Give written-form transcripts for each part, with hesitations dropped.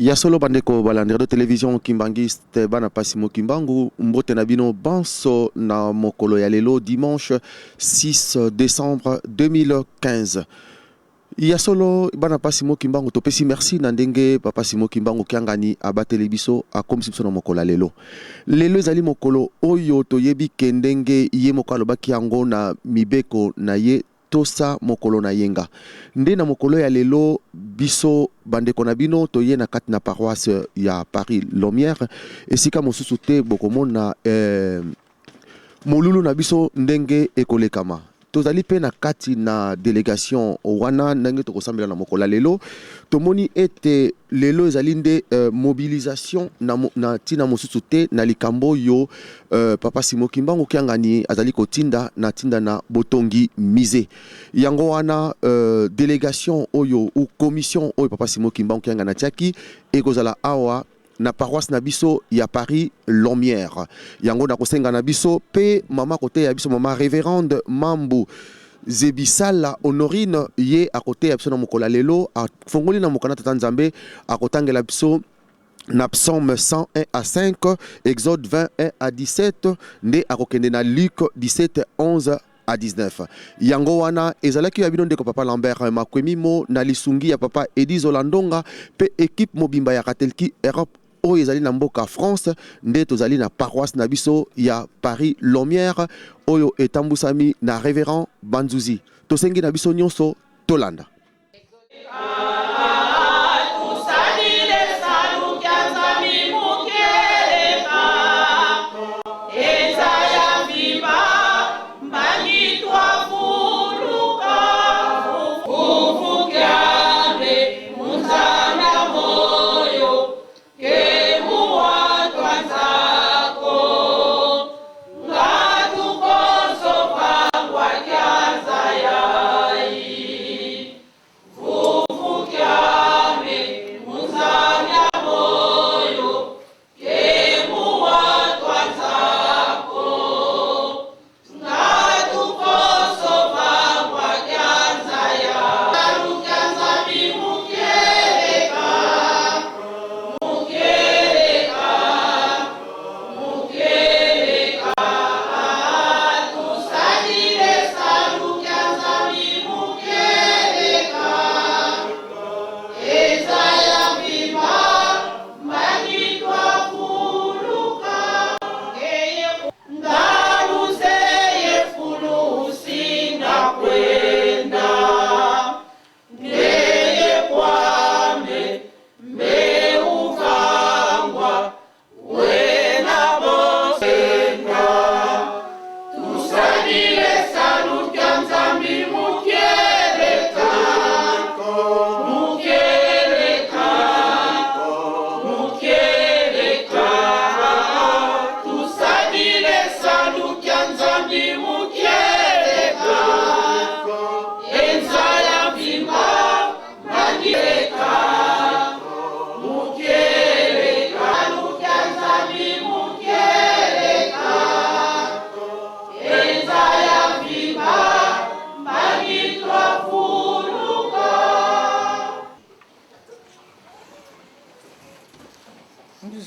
Ya solo bandeko balandira de télévision kimbangiste bana pasimo kimbangu mbote na bino banso na mokolo ya lelo dimanche 6 décembre 2015. Ya solo bana pasimo kimbangu topesi merci na ndenge papa Simo Kimbangu kiangani abateli biso akomisi biso na mokolo ya lelo. Lelo ezali mokolo oyo toyebi kendenge ye mokalo baki yango na mibeko na ye tosa mokolo na yenga. Nde na mokolo ya lelo biso bandeko na bino toye na kati na paroisse ya Paris Lomière esika mosusu te bokomona molulu na biso ndenge ekolekama. Tozali pe na kati na délégation wana ndenge tokosambela na mokolo ya lelo tomoni ete lelo ezali nde mobilisation na tina mosusu te na likambo yo papa Simo Kimbangu kiangani azali kotinda na tinda na botongi mise yango wana délégation oyo ou commission oyo papa Simo Kimbangu kiangana tiaki ekozala awa na paroisse na biso ya Paris Lomière yango na kosenga na biso pe mama kote ya biso mama révérende Mambu Zebisala Honorine ye a côté ya biso na mokolo lelo a fongoli na mokana tata Nzambe a kotangela biso na psaume 101 à 5 exode 21 à 17 nde a kokende na Luc 17 11 à 19. Yango wana ezalaki ya bino ndeko papa Lambert Makwemi mo na lisungi ya papa Edi Zolandonga pe équipe mobimba ya Katelki Europe oyo ezali na mboka France nde tozali na paroisse na biso ya Paris Lomière oyo etambusami na révérend Banzuzi tosengi na biso nyonso tolanda.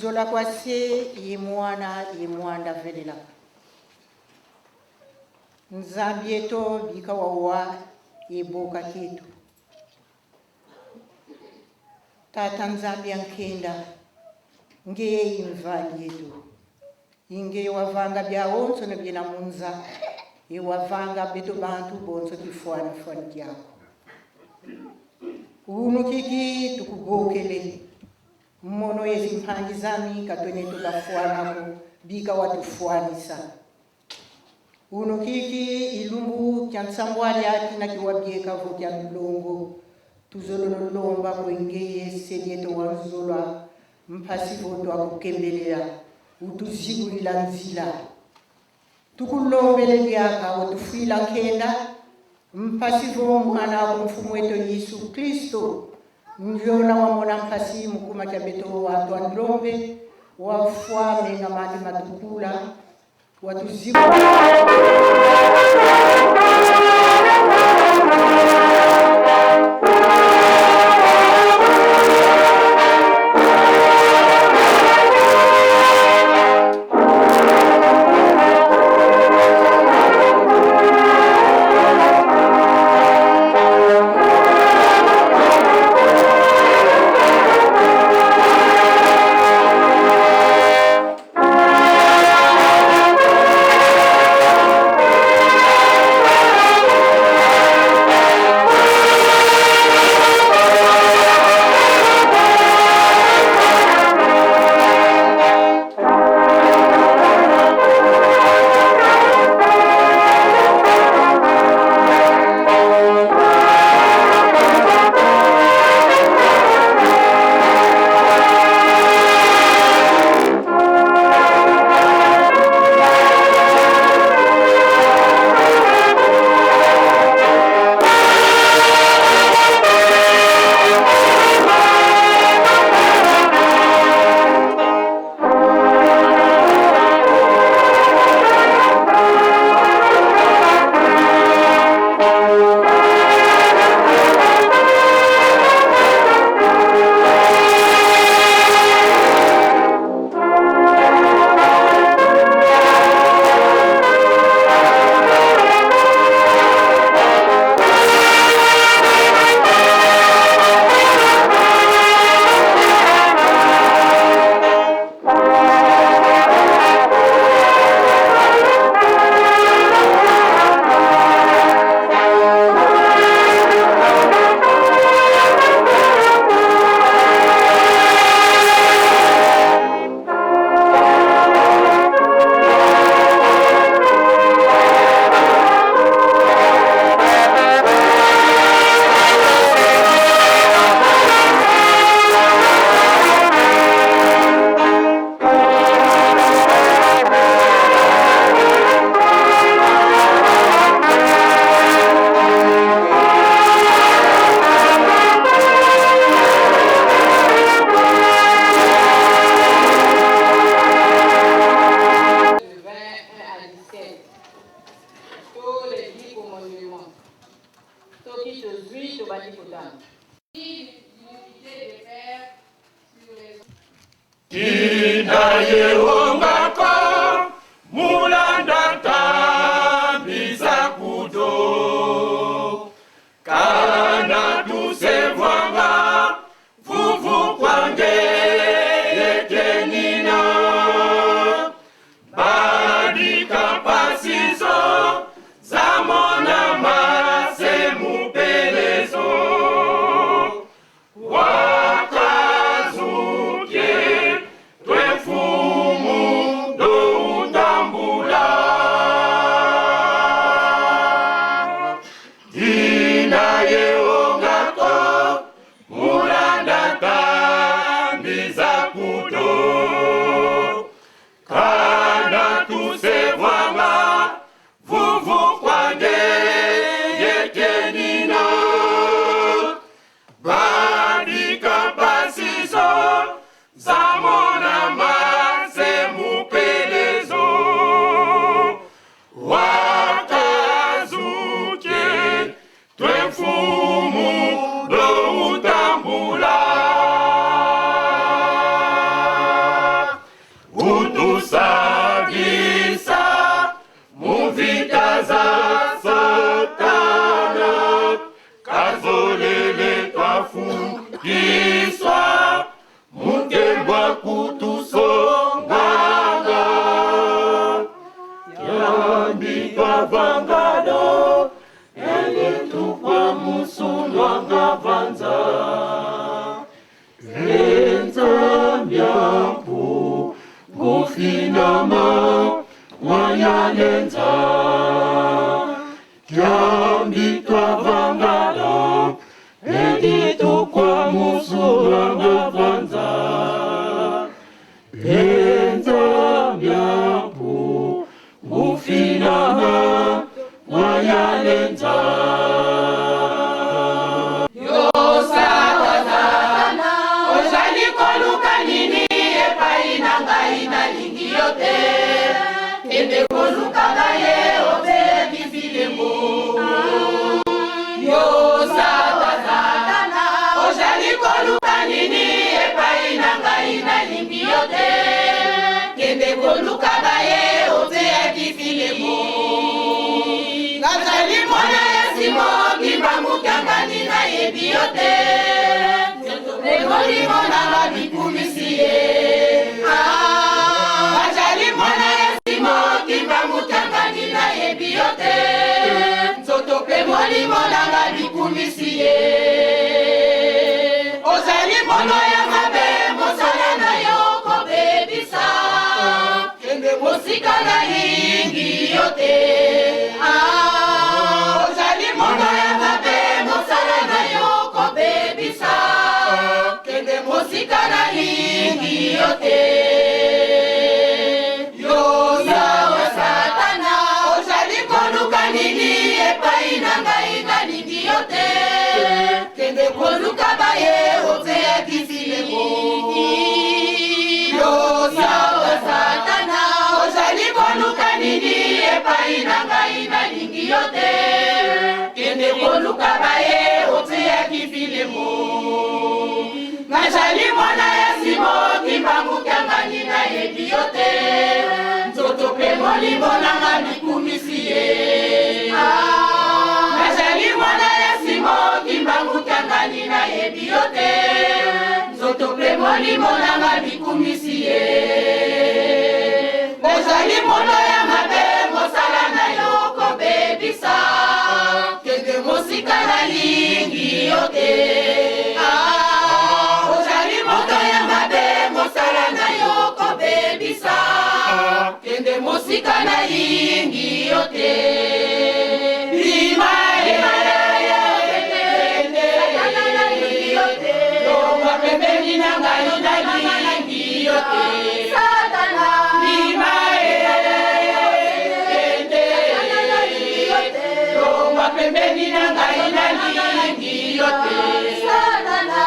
Zola kwase yemwanda velela Nzambi eto bikawawa yeboka ketu tata Nzambi yankenda ngeye imvali yetu inge wavanga bya onso ne byena munza yewavanga beto bantu bonso tifwana fani yako unu kiki tukugokele mono yezi mpangizami katwene tukafuanako bika watufuanisa uno kiki ilumbu kyansambwali ati na kiwabieka vo kya mlongo tuzolo lomba kwengeye sedieto wanzolwa mpasivo twakukembelea utuzigulila nzila tukulombele byaka watufuila nkenda mpasivo mwana wa mfumu wetu Yesu Kristo Njona wamona mpasi mukuma kia beto watu andrombe wafwame na mati matukula watuzimu yeongako mulanda tambiza kudo kana tusevwanga vuvu kwange yekenina badika pasizo zamona mase mupelezo wakazuke twefumu do utambula dina yeongako mulanda tambiza kudo kana tusevwanga vuvu kwange yekenina badika pasizo zamona mase mupelezo wakazuke twefumu do utambula utusagisa muvita za satana kazolele twafukiswa mukembwa kutusonganga yambi twavangado elitukwa musulwanga vanza enzambyampu gufinama wayalenza yambi twavangado editukwa musulwanga vanza enzambyampu gufinama wayalenza yosatana ozalikoluka nini epaina ngaina lingi yote ende koluka gaye ote bifilemo yosatana ozalikoluka nini epaina ngaina lingi yote ende koluka gaye ote bifilemo ngazali mwana yasimo kimbamukangani na yebiyote ngoli mwana babikumisiye ngazali mwana yasimo kimbamukangani na yebiyote nzoto pe moli mwana babikumisiye ozali mono ya mabe mosala na yo kobebisa kende mosika na lingi yote ozali mono ya mabe mosala na yo kobebisa kende mosika na lingi yote yozawa satana ozali koluka nini epai na ngai na lingi yote kende koluka baye ote ya kifilemo yozawa satana ozali koluka nini epai na ngai na lingi yote kende koluka baye ote ya kifilemo ngazali mwana ya simo kimbamukangani na yebi yote nzoto pe molimo nanga bikumisiye ngazali mwana ya simo kimbamukangani na yebi yote nzoto pe molimo nanga bikumisiye ozali mono ya mabe mosala na yo kobebisa kende mosika na lingi yote ozali moto ya mabe mosala na yo kobebisa kende mosika na lingi yote pembeni na ngai na lingi yote satana longwa pembeni na ngai na lingi yote satana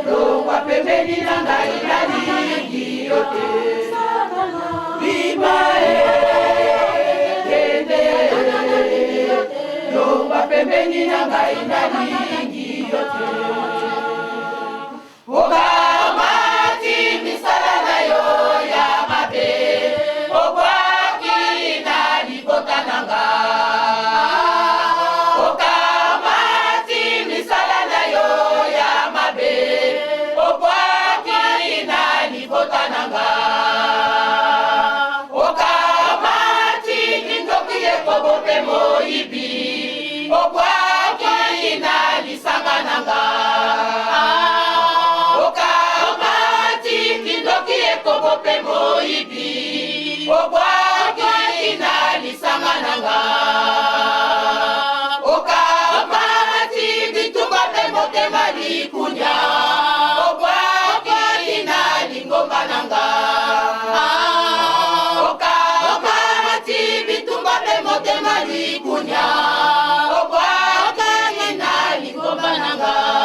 longwa pembeni na ngai na lingi yote pembeni na ngai na lingi yote likunya obwaki na lingomba nanga oka mati bitumba pe motema likunya obwaki na lingomba nanga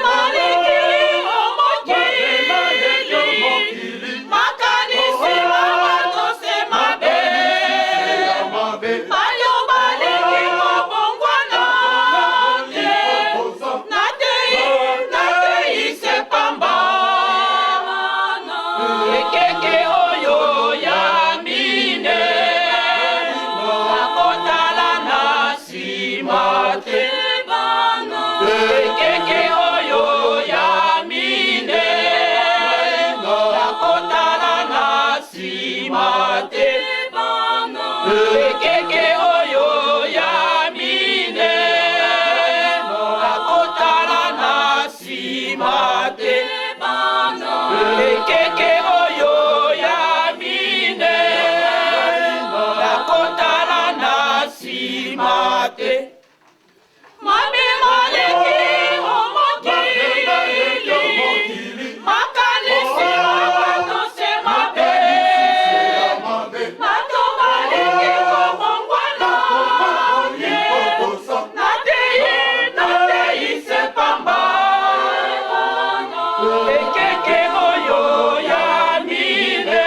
Mali ekeke oyo ya mine nakotala na nsima te mabe maleki omokili makanisi bato se mabe bato baleki kobongwana natei se pamba ekeke oyo ya mine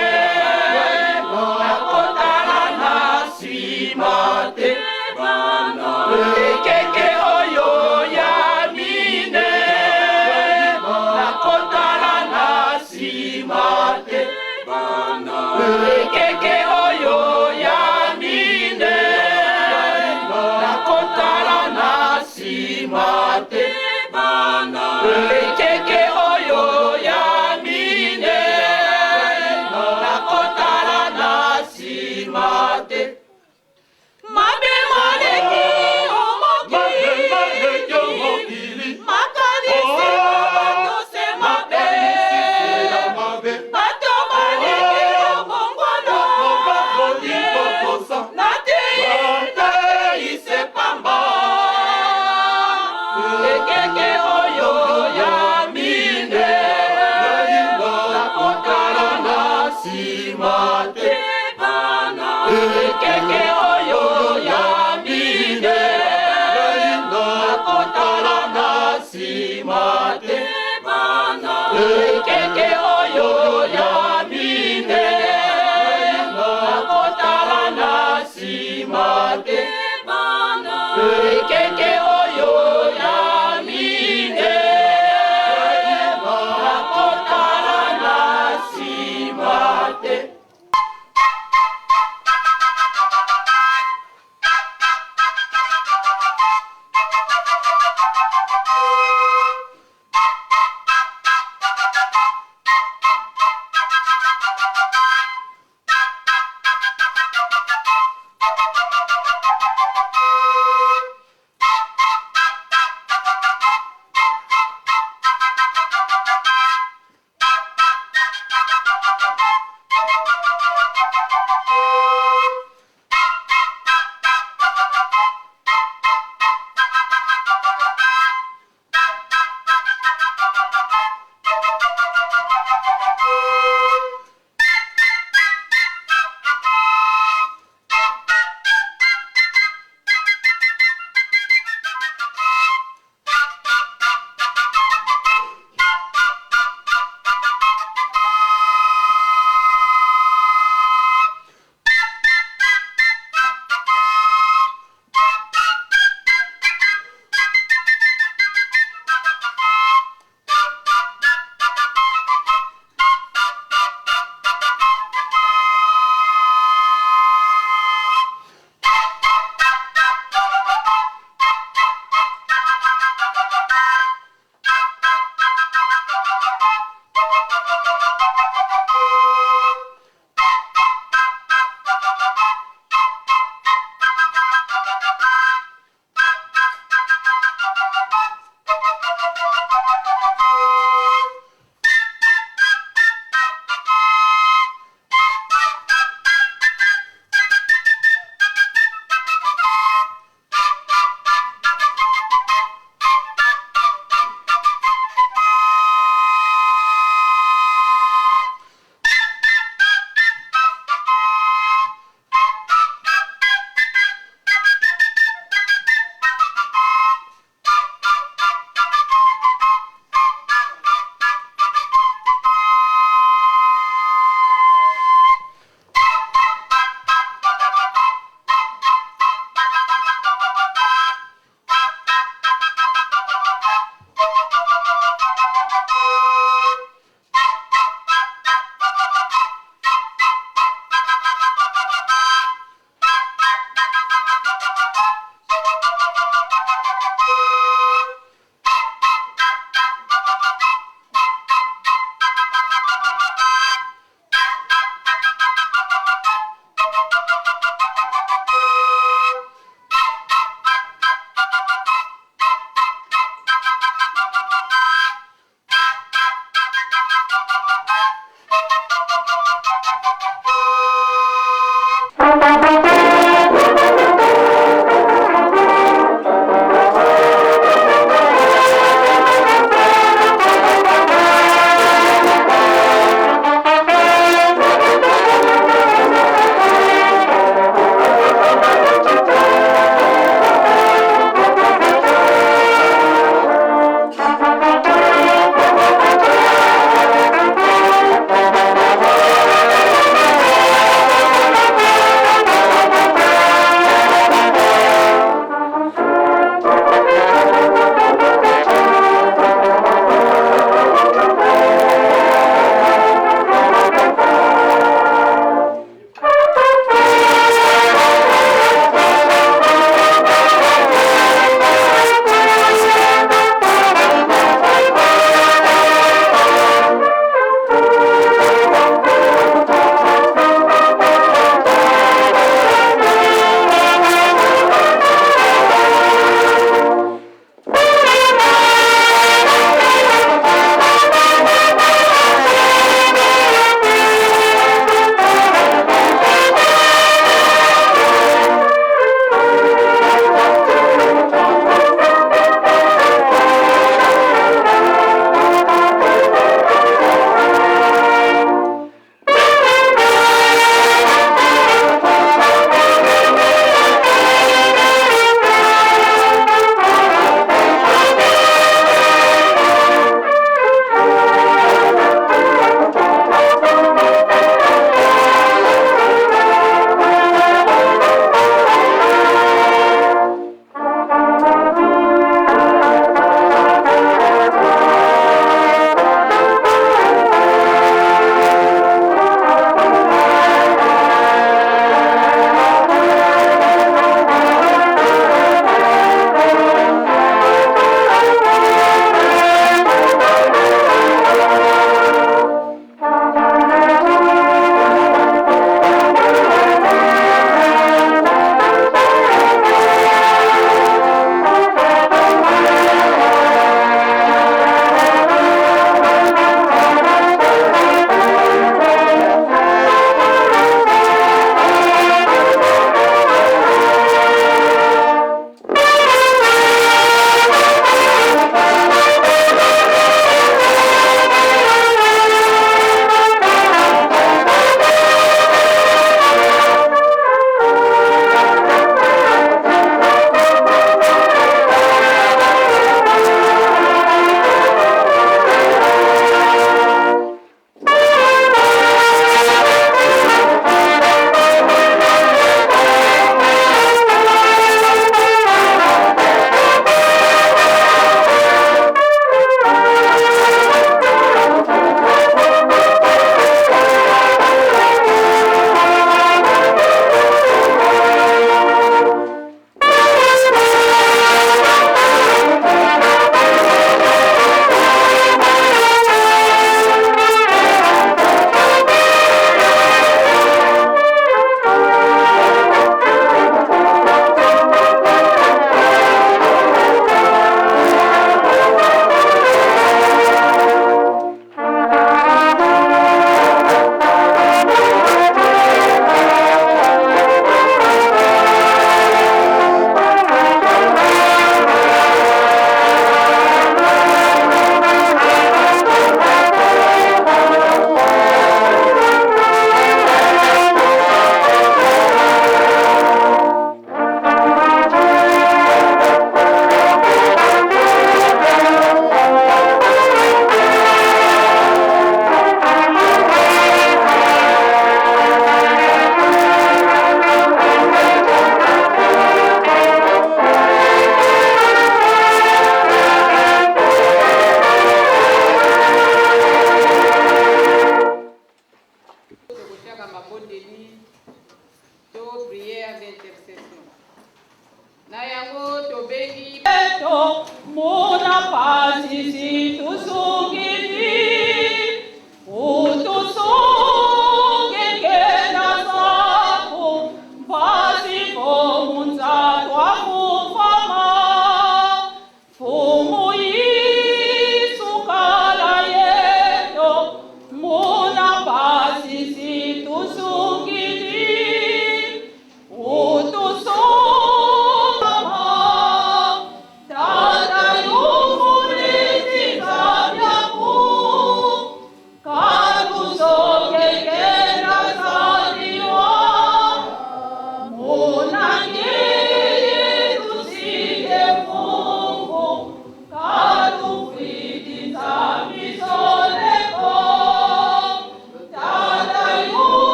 nakotala na nsima te ekeke oyo ya mine nakotala na nsima te ekeke oyo ya mine nakotala na nsima te ekeke oyo ya mine nakotala na nsima te mabe maleki omokili makanisi bato se mabe bato baleki kobongwana natei se pamba ekeke oyo ya mine nakotala na nsima te ekeke oyo ya mine nakotala na nsima te ekeke oyo ya mine nakotala na nsima te ekeke oyo ya mine nakotala na nsima te.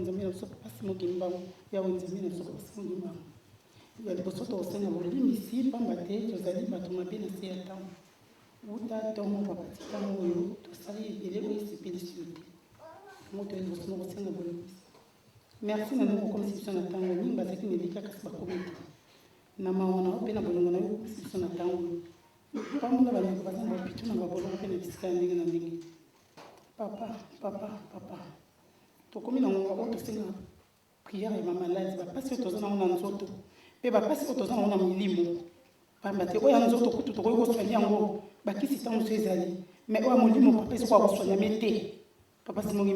nzambe na biso papa Simon Kimbangu yawe nzambe na biso papa Simon Kimbangu ya liboso tosenga bolimbisi pamba te tozali bato mabe na se ya ntango uta ntongo bapati ntango oyo tosali ebele oyo esepeli sur te yango toyei liboso na kosenga bolimbisi merci na ndenge kokomisi biso na ntango mingi bazalaki medika kasi bakomi te na mawa na yo mpe na bolingo na yo kokomisi biso na ntango oyo pamona bandeko baza na bapito na babolongo mpe na bisika ya ndenge na ndenge papa tokomi na ngonga oyo tosenga priere ya bamaladi bapasi oyo toza nango na nzoto mpe bapasi oyo toza nango na milimo pamba te oyo ya nzoto kutu tokoki koswani yango bakisi ntango mosu ezali me oyo ya molimo papa esokoka koswanyame te papa Simon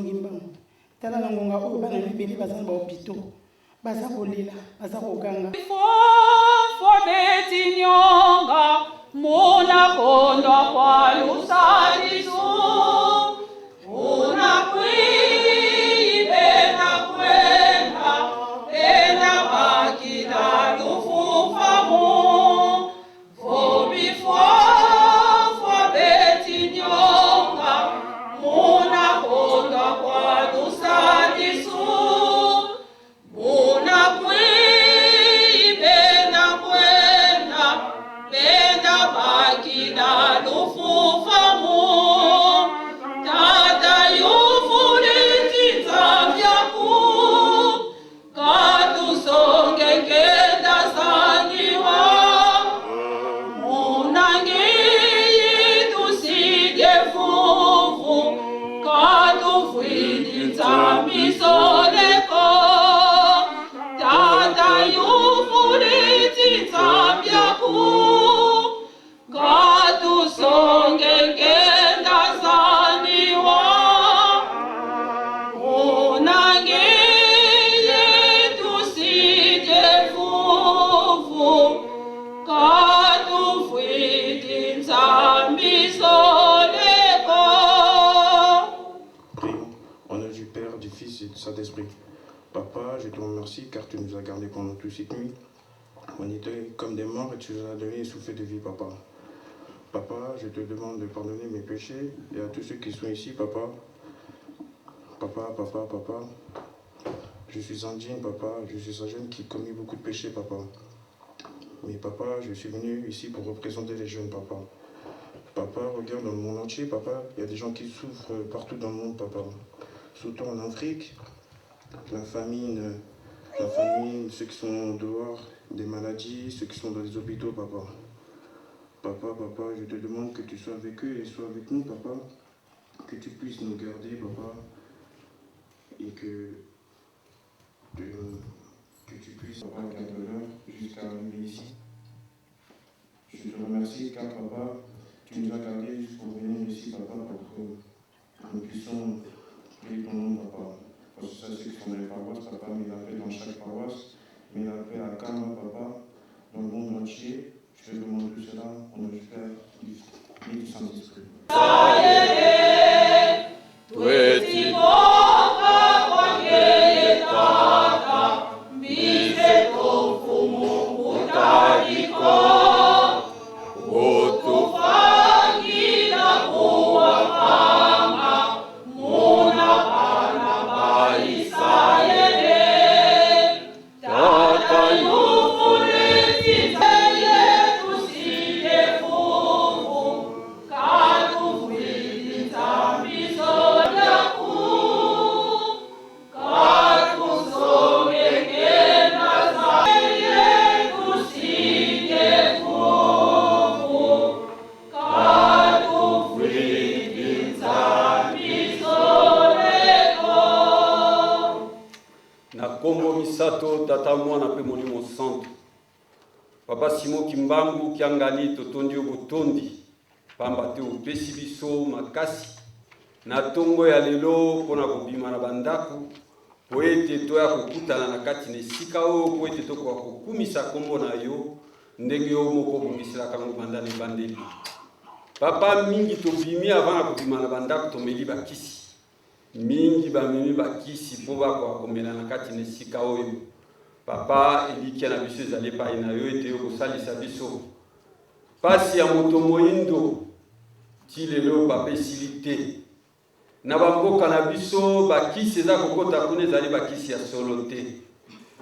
Kimbangu tala na ngonga oyo bana mibele baza na bahopito baza kolela baza koganga Fobetinyonga muna kondwa kwa lusalisu una kwibe na kwenda ena bakila lufufamu fobetinyonga muna kondwa kwa lusalisu una kwibe na kwenda ena bakila lufufamu tata yufulitita vyaku katusonge kenda sanyiwa munangiyi tusige fufu katufwilita misoleko tata yufulitita vyaku katusonge kenda sanyiwa munangiyi tusige fufu katufwilita misoleko. Prions au nom du Père, du Fils et du Saint-Esprit. Papa, je te remercie car tu nous as gardés pendant toute cette nuit. On était comme des morts et tu nous as donné un souffle de vie, papa. Papa, je te demande de pardonner mes péchés et à tous ceux qui sont ici, papa. Papa. Je suis indigne, papa. Je suis un jeune qui commet beaucoup de péchés, papa. Mais papa, je suis venu ici pour représenter les jeunes, papa. Papa, regarde dans le monde entier, papa. Il y a des gens qui souffrent partout dans le monde, papa. Surtout en Afrique. La famine, ceux qui sont dehors, des maladies, ceux qui sont dans les hôpitaux, papa. Papa, je te demande que tu sois avec eux et sois avec nous, papa. Que tu puisses nous garder, papa. Et que tu puisses, papa, garder-leur jusqu'à arriver ici. Je te remercie car, papa, tu nous as gardés jusqu'au venir ici, papa, pour que nous puissions prier ton nom, papa. Parce que ça, c'est ce qu'on a les paroisses, papa, mais il a fait dans chaque paroisse, mais il a fait à Kama, papa, dans le monde entier. Je te demande tout cela au nom du Père, du Fils et du Saint-Esprit. Tata mwana pe molimo santo Papa Simon Kimbangu kiangali totondi obotondi pamba te opesi biso makasi na tongo ya lelo pona kobima na bandaku po ete toya kokutana na kati na esika oyo po ete tokoka kokumisa kombo na yo ndenge yo moko obongiselaka ngo banda na ebandeli. Papa mingi tobimi avant na kobima na bandaku tomeli bakisi mingi bamemi bakisi po bakoka komela na kati na esika oyo. Papa elikia na biso ezali epai na yo ete yo kosalisa biso pasi ya moto moyindo ti lelo papa esili te na bamboka na biso bakisi eza kokota kuna ezali bakisi ya solo te,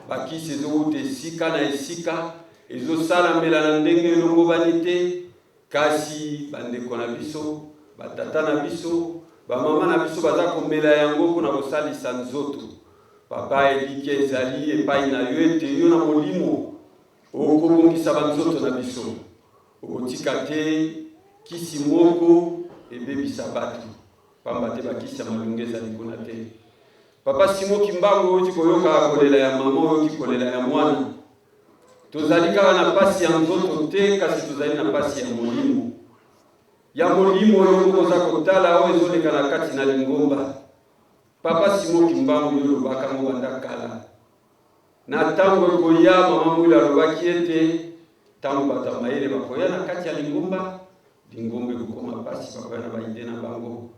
bakisi ezouta esika na esika ezosalamela na ndenge elongobani te, kasi bandeko na biso, batata na biso, bamama na biso baza komela yango mpona kosalisa nzoto. Papa eliki ezali epai na yo ete yo na molimo okobongisa banzoto na biso, okotika te kisi moko ebebisa bato, pamba te bakisi ya malungu ezali kuna te. Papa Simon Kimbangu oti koyoka kolela ya mama, oti kolela ya mwana, tozali kaka na pasi ya nzoto te, kasi tozali na pasi ya molimo. Ya molimo oyo koza kotala oyo ezoleka na kati na lingomba. Papa Simon Kimbangu yolobaka ngo banda kala, na tango koya mama mwila alobaki ete tango bato mayele bakoya na kati ya lingomba, lingomba ekokoma pasi bakoya na baide na bango.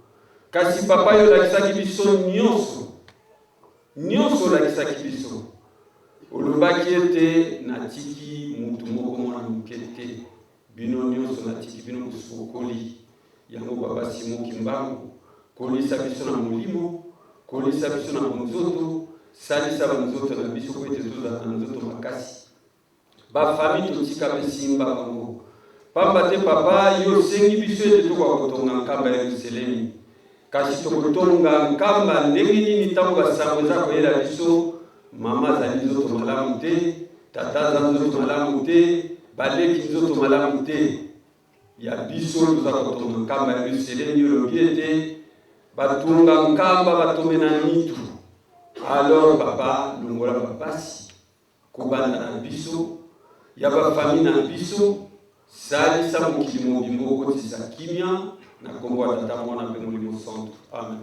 Kasi papa yo olakisaki biso nyonso olakisaki biso. Olobaki ete natiki mutu moko mwana moke te, bino nyonso natiki bino bosokoli. Yango Papa Simon Kimbangu kolisa biso na molimo, kolisa biso na nzoto, salisa banzoto na biso ko ete tozala na nzoto makasi. Bafami totika besimba bango, pamba te papa yo sengi biso ete tokotonga nkamba ya Yerusalemi. Kasi tokotonga nkamba ndenge nini ntango basango eza koyela biso, mama azali nzoto malamu te, tata azali nzoto malamu te, baleki nzoto malamu te. Ya biso toza kotonga nkamba ya Yerusalemi olobi ete batunga nkamba batome na nitu. Alors papa longola bapasi kobanda na biso ya bafami na biso, salisa mokili mobimba okotisa kimia na kombo ya Tata Mwana mpe Molimo Santo. Amen.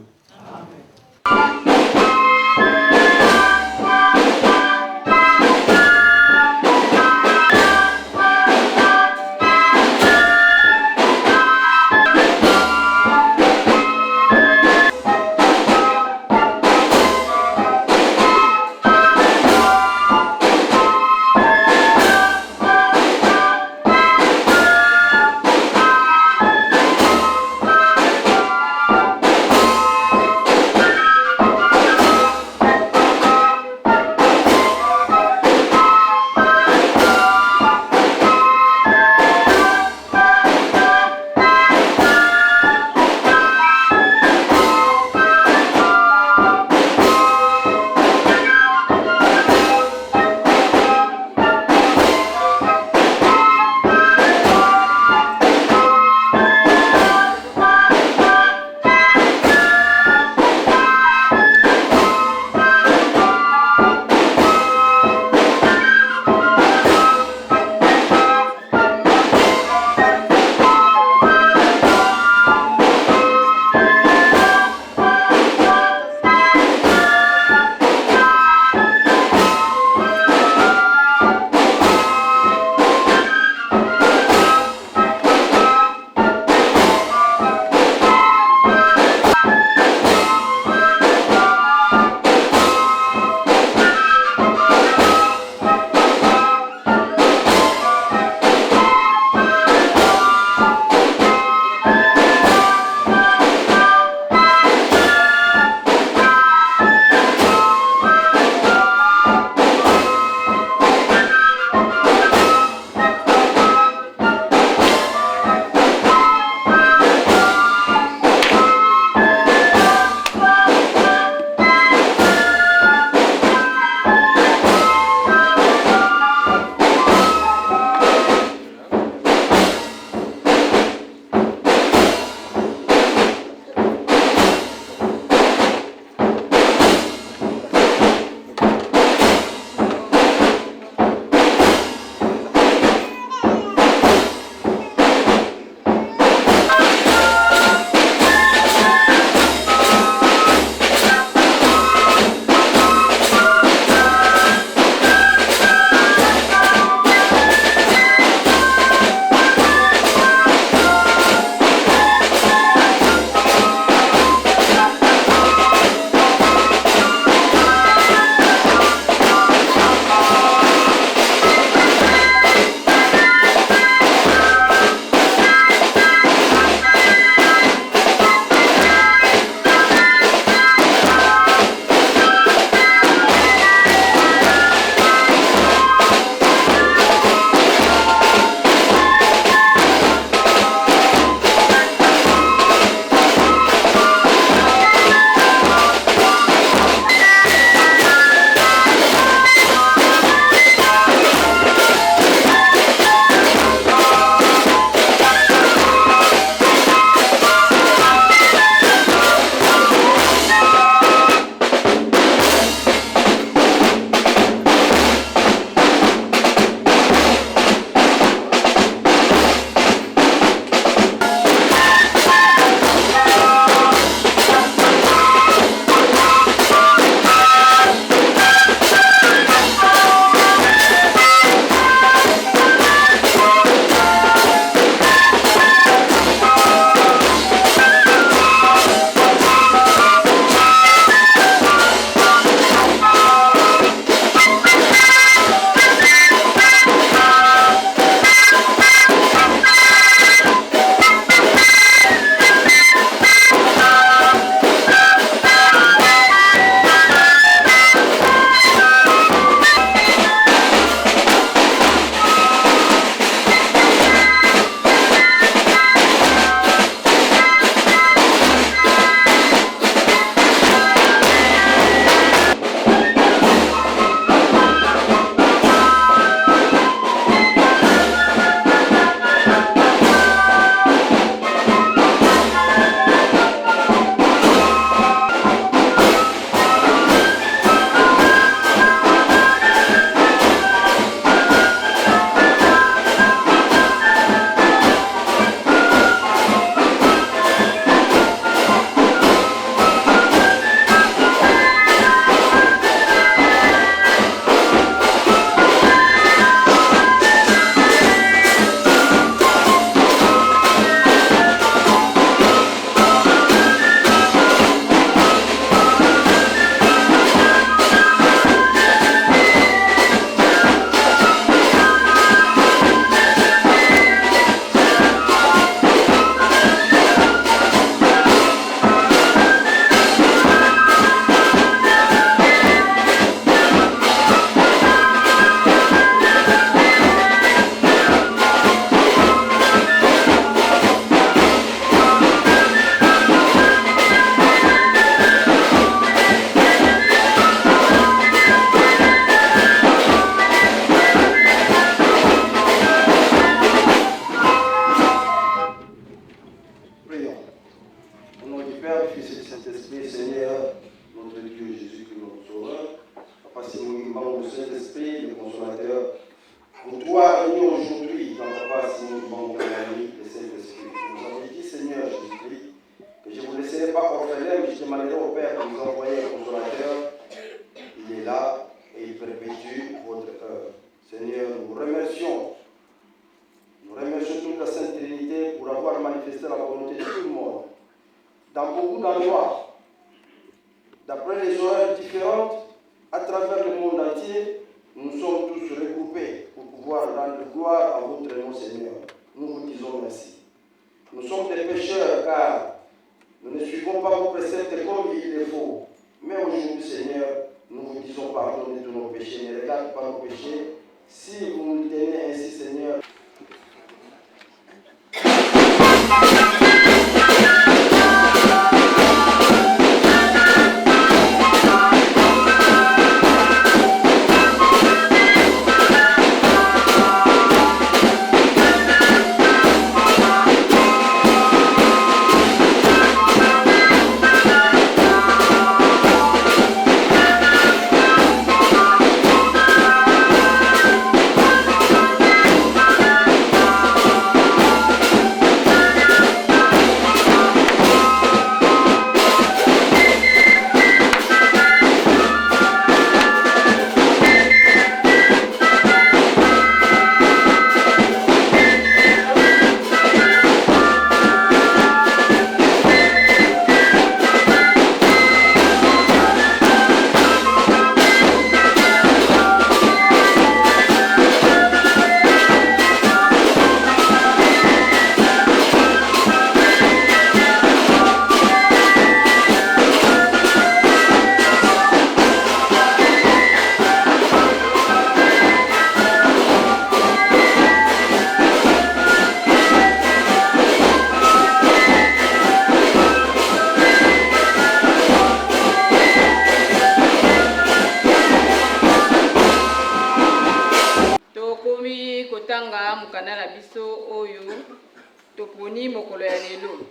Père, notre Dieu Jésus-Christ, notre Sauveur, Papa Simon Kimbangu, le Saint-Esprit, le Consolateur, pour toi réunis aujourd'hui dans Papa Simon Kimbangu, le Saint-Esprit. Nous avons dit, Seigneur Jésus-Christ, que je ne vous laisserai pas orphelin, mais je demanderai au Père de nous envoyer un Consolateur. Il est là et il perpétue votre œuvre. Seigneur, nous vous remercions. Nous remercions toute la Sainte Trinité pour avoir manifesté la volonté de tout le monde. Dans beaucoup d'endroits, d'après les horaires différentes, à travers le monde entier, nous sommes tous regroupés pour pouvoir rendre gloire à votre nom, Seigneur. Nous vous disons merci. Nous sommes des pécheurs car nous ne suivons pas vos préceptes comme il le faut. Mais aujourd'hui, Seigneur, nous vous disons pardonnez de nos péchés. Ne regarde pas nos péchés. Si vous nous tenez ainsi, Seigneur, mukanda na biso oyo toponi mokolo ya lelo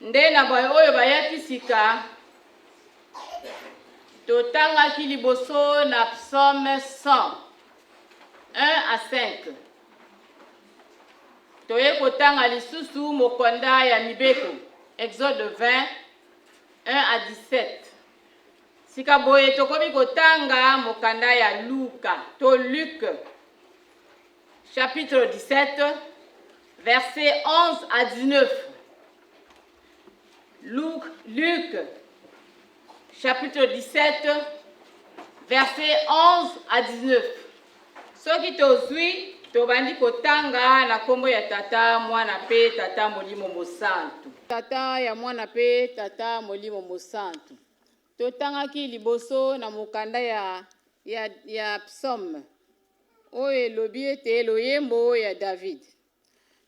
nde na bayo oyo bayaki sika totangaki liboso na psaume 100 1 à 5 toye kotanga lisusu mokonda ya mibeko Exode 20 1 à 17 sika boye tokomi kotanga mokanda ya Luka to Luc chapitre 17 versets 11 à 19 Luc chapitre 17 versets 11 à 19 soki tozwi tobandi kotanga na kombo ya tata mwana pe tata molimo mosantu tata ya mwana pe tata molimo mosantu totangaki liboso na mokanda ya psaume oyo elobi ete loyembo ya David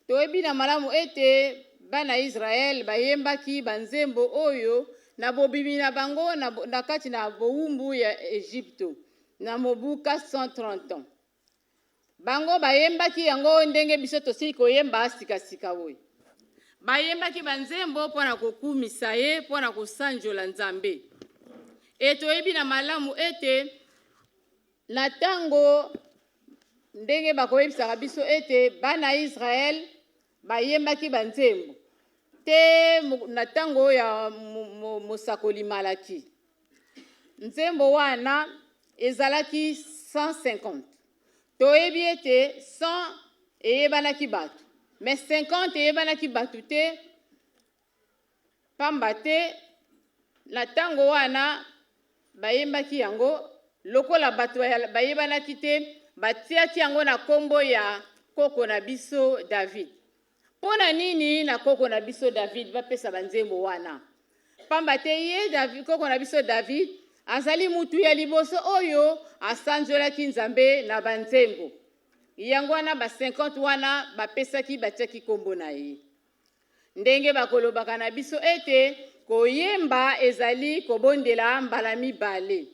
toyebi na malamu ete bana Israel bayembaki banzembo oyo na bobimi na bango na kati na bowumbu ya Egypto na mobu 430 ans bango bayembaki yango ndenge biso tosili koyemba sika boye bayembaki banzembo mpona kokumisa ye mpona kosanjola Nzambe toyebi na malamu ete na tango ndenge bakoyebisaka biso ete bana Israel bayembaki banzembo te na tango ya mosakoli Malaki nzembo wana ezalaki 150 toyebi ete 100 eyebanaki bato mais 50 eyebanaki bato te pamba te na tango wana bayembaki yango lokola bato bayebanaki te batiaki yango na kombo ya koko na biso David pona nini na koko na biso David bapesa banzembo wana pamba te ye David koko na biso David azali mutu ya liboso oyo asanjolaki Nzambe na banzembo yango wana ba 50 wana bapesaki batiaki kombo na ye ndenge bakolobaka na biso ete koyemba ezali kobondela mbala mibale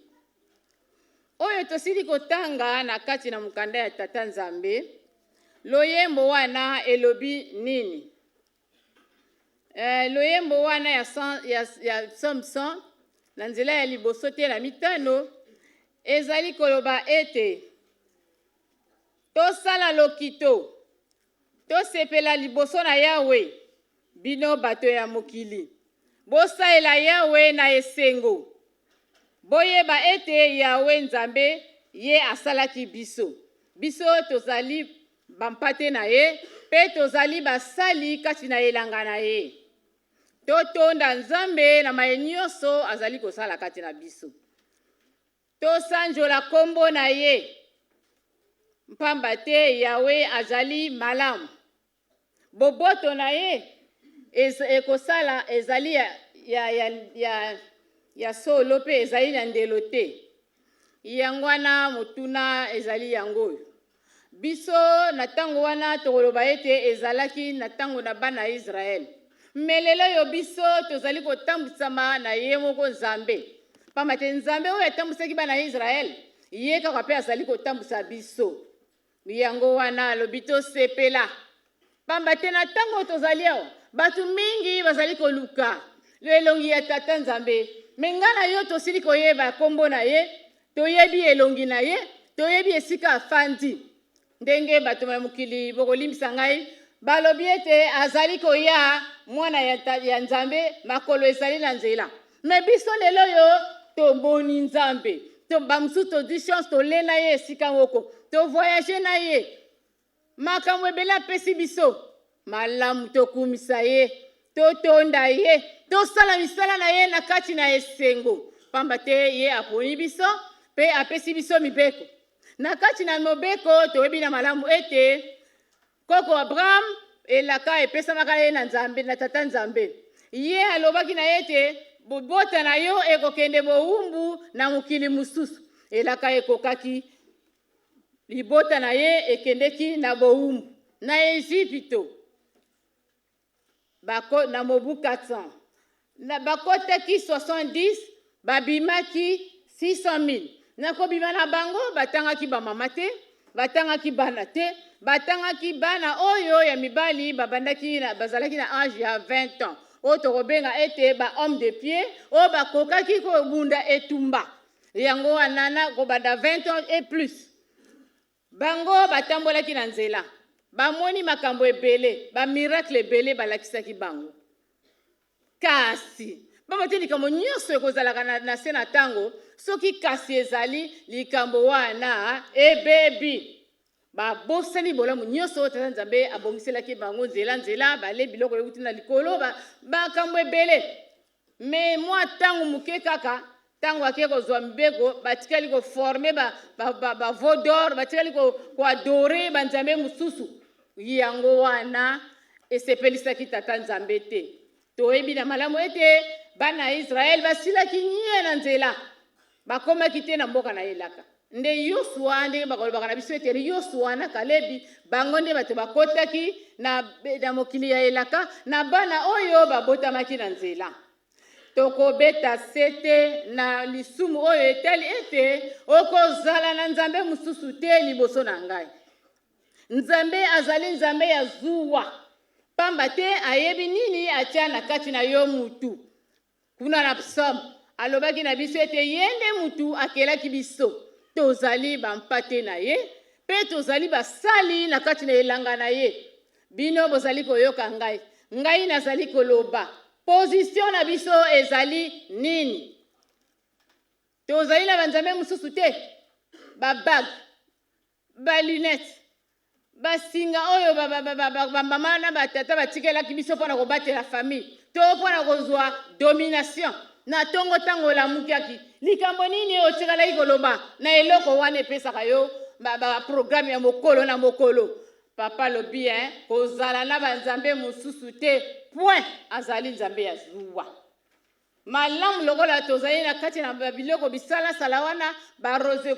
oyo tosili kotanga na kati na mukanda ya tata Nzambe loyembo wana elobi nini loyembo wana ya Samson na nzela ya liboso te na mitano ezali koloba ete tosala lokito tosepela liboso na Yawe bino bato ya mokili bosaela Yawe na esengo boyeba ete Yawe Nzambe ye asalaki biso tozali bampate na ye pe tozali basali kati na elanga na ye totonda Nzambe na maye nyonso azali kosala kati na biso tosanjola kombo na ye mpamba te Yawe azali malamu boboto na ye ekosala ezali ya solo pe ezali na ndelo te yango wana motuna ezali yango biso na tango wana tokoloba ete ezalaki na tango na bana Israel melelo yo biso tozali kotambusama na ye moko Nzambe pamba te Nzambe oyo atambusaki bana Israel ye kaka pe azali kotambusa biso yango wana lobi tosepela pamba te na tango tozali awa batu mingi bazali koluka elongi ya tata Nzambe mengana yo tosili koyeba kombo na ye toyebi elongi na ye toyebi esika afandi ndenge bato na mokili bokolimbisa ngai balobi ete azali koya mwana ya Nzambe makolo ezali na nzela me biso lelo yo tomoni Nzambe bamusu todi chance tolena ye esika moko to voyage na ye makambo ebele apesi biso malamu tokumisa ye totonda ye tosala misala na ye na kati na esengo pamba te ye aponi biso pe apesi biso mibeko na kati na mobeko toyebi na malamu ete koko Abraham elaka epesamaka ye na Nzambe na tata Nzambe ye alobaki na ye te bobota na yo ekokende bowumbu na mokili mosusu elaka ekokaki libota na ye ekendeki na bowumbu na Egypto na mobu 400 na bakotaki 70 babimaki 600,000 nakobima na bango batangaki bamama te batangaki bana te batangaki bana oyo ya mibali bazalaki na âge ya 20 ans oyo tokobenga ete ba homme de pied oyo bakokaki kobunda etumba yango wana kobanda 20 ans et plus bango batambolaki na nzela bamoni makambo ebele bamiracle ebele balakisaki bango kasi bamati likambo nyonso ekozalaka na se na ntango soki kasi ezali likambo wana ebebi babosani bolamu nyonso oyo tata Nzambe abongiselaki bango nzela bale biloko euti na likolo makambo ebele me mwa ntango moke kaka ntango ake kozwa mibeko batikali koforme bavodor batikali koadore banzambe mosusu yango wana esepelisaki tata Nzambe te toyebi na malamu ete bana Israel basilaki nye na nzela bakomaki te na mboka na elaka nde Yosua ndenge bakolobaka na biso ete Yosua na Kalebi bango nde bato bakotaki na mokili ya elaka na bana oyo babotamaki na nzela tokobeta sete na lisumu oyo etali ete okozala na Nzambe mosusu te liboso na ngai Nzambe azali Nzambe ya zuwa pamba te ayebi nini atia na kati na yo mutu kuna na psalm alobaki na biso ete yende mutu akelaki biso tozali bampate na ye pe tozali basali na kati na elanga na ye bino bozali koyoka ngai nazali koloba position na biso ezali nini tozali na banzambe mosusu te babag balunette basinga oyo bamama na batata batikelaki biso mpona kobatela famille to mpona kozwa domination na tongo ntango olamukiaki likambo nini otikalaki koloba na eloko wana epesaka yo baprogramme ya mokolo na mokolo papa lobi kozala na banzambe mosusu te point azali Nzambe ya zuwa malamu lokola tozali na kati na biloko bisalasala wana barose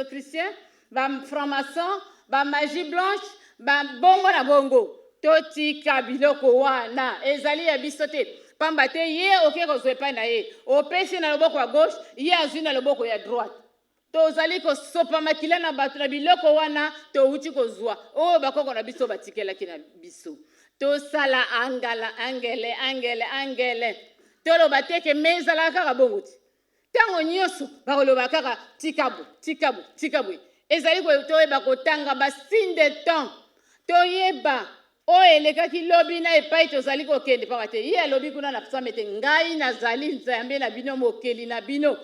christien bafranc-maçon bamagie blanche babongo na bongo totika biloko wana ezali ya biso te pamba te ye oke kozwa epai na ye opesi na loboko ya gauche ye azwi na loboko ya droite tozali kosopa makila na bato na biloko wana touti kozwa oyo bakoko na biso batikelaki na biso tosala angele toloba te ke mezala kaka bongo ti ntango nyonso bakoloba kaka tikabu ezali toyeba kotanga basigne de temps toyeba oyo elekaki lobi na epai tozali kokende paka te ye alobi kuna na psame te ngai nazali nzambe na bino mokeli na bino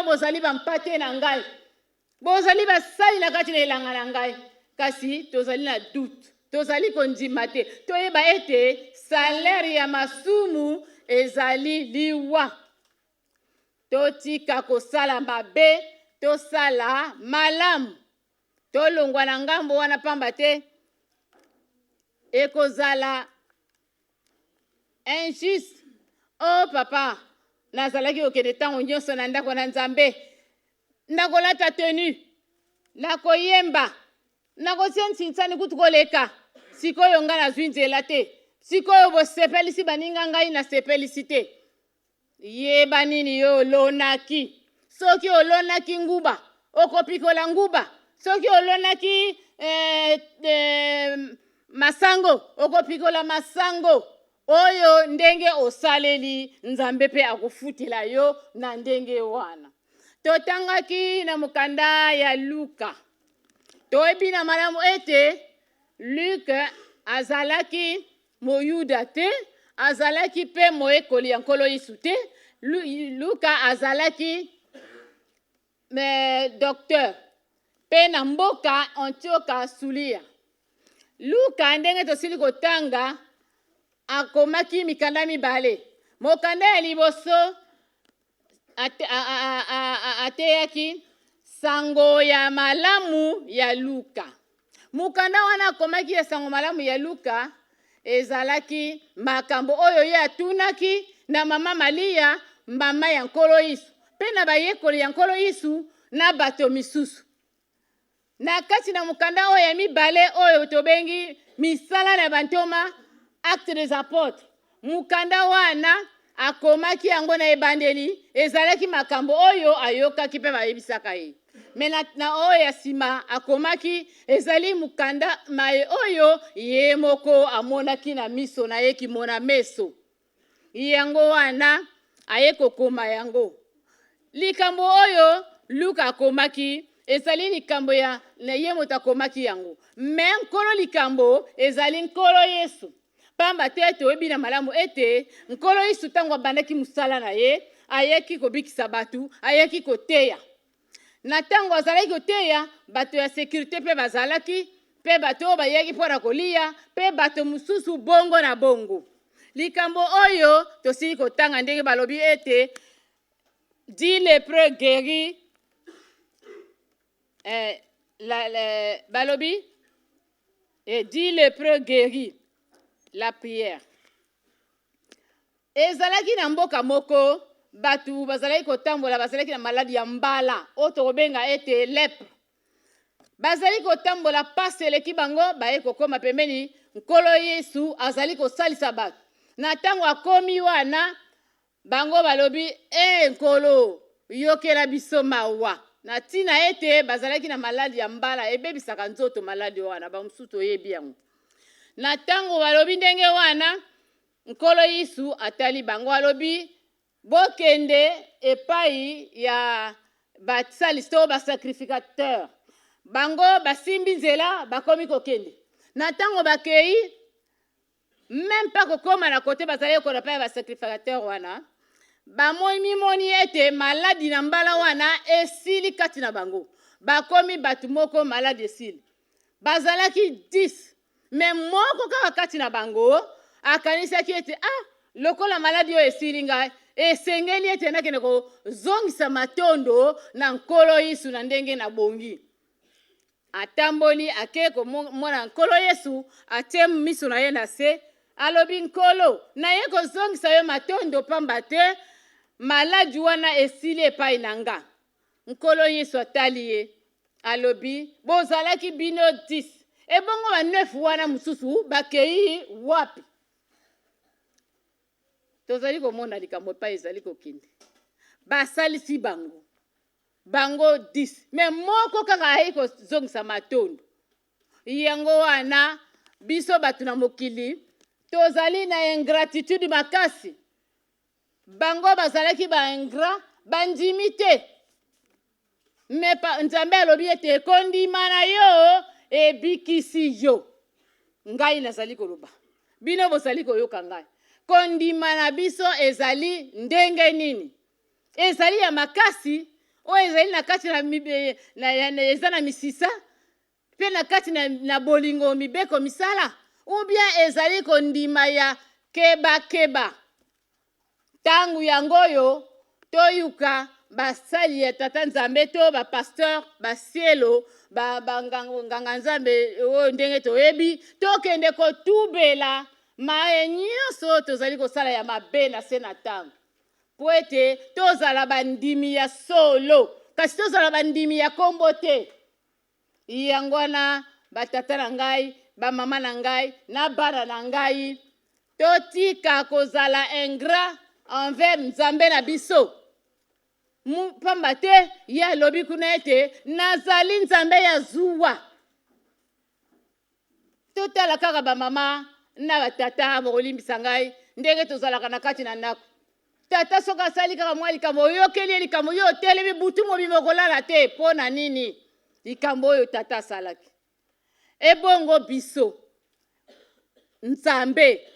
bozali bampate na ngai bozali basali na kati na elanga na ngai kasi tozali na doute tozali kondima te toyeba ete salaire ya masumu ezali liwa totika kosala mabe tosala malamu tolongwa na ngambo wana pamba te ekozala injuste. Oh papa nazalaki kokende ntango nyonso na ndako na nzambe nakolata tenu nakoyemba nakotia ntinsani kutu koleka sikoyo nga nazwi nzela te sikoyo bosepelisi baninga ngai nasepelisi te yeba nini yo olonaki soki olonaki nguba okopikola nguba soki olonaki masango okopikola masango oyo ndenge osaleli nzambe pe akufutela yo na ndenge wana totangaki na mukanda ya Luka toyebi na malamu ete Luka azalaki moyuda te azalaki pe moyekoli ya nkolo Yesu te Luka azalaki docteur pe na mboka Antioka Sulia Luka ndenge tosili kotanga akomaki mikanda mibale mokanda ya liboso ateyaki sango ya malamu ya Luka mukanda wana akomaki ya sango malamu ya Luka ezalaki makambo oyo ye atunaki na mama Malia mama ya nkolo Yesu pe na bayekoli ya nkolo Yesu na bato misusu na kati na mukanda oyo ya mibale oyo tobengi misala na bantoma acte des apôtres mukanda wana akomaki yango na ebandeli ezalaki makambo oyo ayokaki pe bayebisaka ye me na oyo ya nsima akomaki ezali mukanda maye oyo ye moko amonaki na miso na ye kimona meso yango wana aye kokoma yango likambo oyo Luka akomaki ezali likambo ya na ye moto akomaki yango me nkolo likambo ezali nkolo Yesu pamba te toyebi na malamu ete nkolo Yesu ntango abandaki mosala na ye ayeki kobikisa batu ayeki koteya na ntango azalaki koteya bato ya sécurité pe bazalaki pe bato oyo bayeki mpona kolia pe bato mosusu bongo na bongo likambo oyo tosili kotanga ndenge balobi ete dit lépreux guéri balobi dit lépreux guéri la prière ezalaki na mboka moko batu bazalaki kotambola bazalaki na maladi ya mbala oyo tokobenga ete lepre bazali kotambola pasi eleki bango baye kokoma pembeni nkolo Yesu azali kosalisa bato na ntango akomi wana bango balobi nkolo yokela biso mawa na ntina ete bazalaki na maladi ya mbala ebebisaka nzoto maladi wana bamosusu toyebi yango na ntango balobi ndenge wana nkolo Yesu atali bango alobi bokende epai ya basalisi to basacrificateur bango basimbi nzela bakomi kokende na ntango bakei même pas kokoma na kote bazali kola epai ya basacrificateur wana bamoni ete maladi na mbala wana esili kati na bango bakomi batu moko maladi esili bazalaki 10 me moko kaka kati na bango akanisaki ete lokola maladi oyo esili ngai esengeli ete nakende kozongisa matondo na nkolo Yesu na ndenge na bongi atamboli ake komona nkolo Yesu atie miso na ye na se alobi nkolo na ye kozongisa yo matondo pamba te maladi wana esili epai na nga nkolo Yesu atali ye alobi bozalaki bino 10 ebongo ba 9 wana mususu bakei wapi tozali komona likambo epai ezali kokende basalisi bango 10 me moko kaka ayi kozongisa matondo yango wana biso bato na mokili tozali na ingratitude makasi. Bango bazalaki ba ingrat, bandimi te. Mais Nzambe alobi ete kondima na yo ebikisi yo. Ngai nazali koloba. Bino bozali koyoka ngai. Kondima na biso ezali ndenge nini? Ezali ya makasi, o ezali na kati na eza na misisa, pe na kati na bolingo mibeko misala, ou bien ezali kondima ya keba. Tangu yangoyo toyuka basali ya tata Nzambe to ba pasteur ba cielo ba nganga Nzambe o ndenge toyebi tokende ko tubela mae nyonso tozali kosala ya mabe na se na tango po ete tozala bandimi ya solo kasi tozala bandimi ya kombo te. Yango wana batata na ngai bamama na ngai na bana na ngai totika kozala ingrat envers Nzambe na biso. Pamba te ya lobi kuna ete nazali Nzambe ya zuwa. Totala kaka bamama na batata mokolimbisa ngai ndenge tozalaka na kati na ndako. Tata soka asali kaka mwa likambo oyokeli likambo yo telemi butu mobimba kolala te mpo na nini likambo oyo tata asalaki. Ebongo biso Nzambe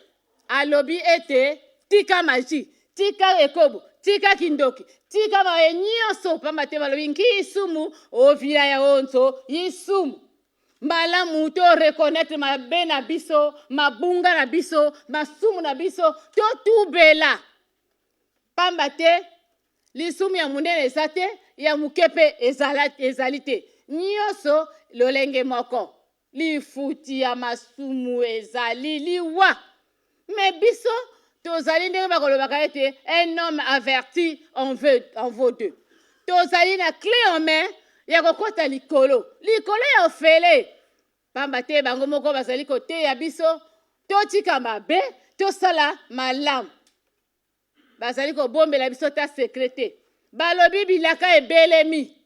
alobi ete tika maji, tika ekobo, tika kindoki, tika mawe nyonso pamba te balobi nkisumu ovila ya onzo yisumu. Malamu to reconnaître mabe na biso, mabunga na biso, masumu na biso, to tubela. Pamba te lisumu ya munene ezate, ya mukepe ezali te. Nyonso lolenge moko. Lifuti ya masumu ezali liwa. Mais biso tozali ndenge bakolobaka ete un homme averti en vaut deux. Tozali na clé en main ya kokota likolo ya ofele. Pamba te bango moko bazali kote ya biso totika mabe tosala malamu. Bazali kobombela biso ta secrété. Balobi bilaka ebelemi.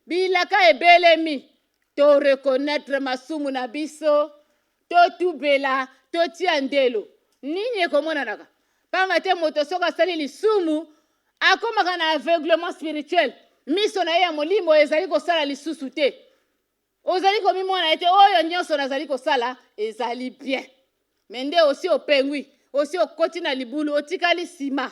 Bilaka ebelemi. To reconnaître masumu na biso, to tubela, to tia ndelo. Nini ekomona naka? Pamba te moto soka sali lisumu akomaka na aveuglement spirituel. Miso na ya molimo ezali kosala lisusu te. Ozali komimona ete oyo nyonso nazali kosala ezali bien. Mende osi opengwi, osi okoti na libulu otikali sima.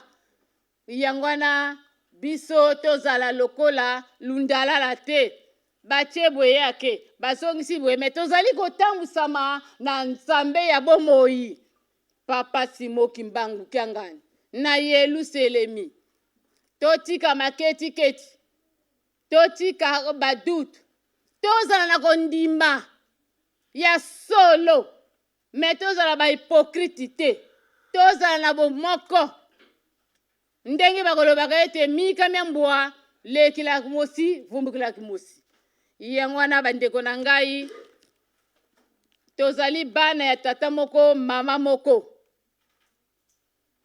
Yangwana biso tozala lokola lundalala te. Bache boye yake, basongisi boye me tozali kotambusama na Nzambe ya bomoi. Papa Simo Kimbangu Kiangani na Yeluselemi. Totika maketi keti. Totika badut. Tozala na kondima ya solo. Me tozala ba hypocrite. Tozala na bomoko. Ndenge bakolobaka ete mika myambwa lekila kumosi vumbukila kumosi. Yango wana bandeko na ngai tozali bana ya tata moko mama moko.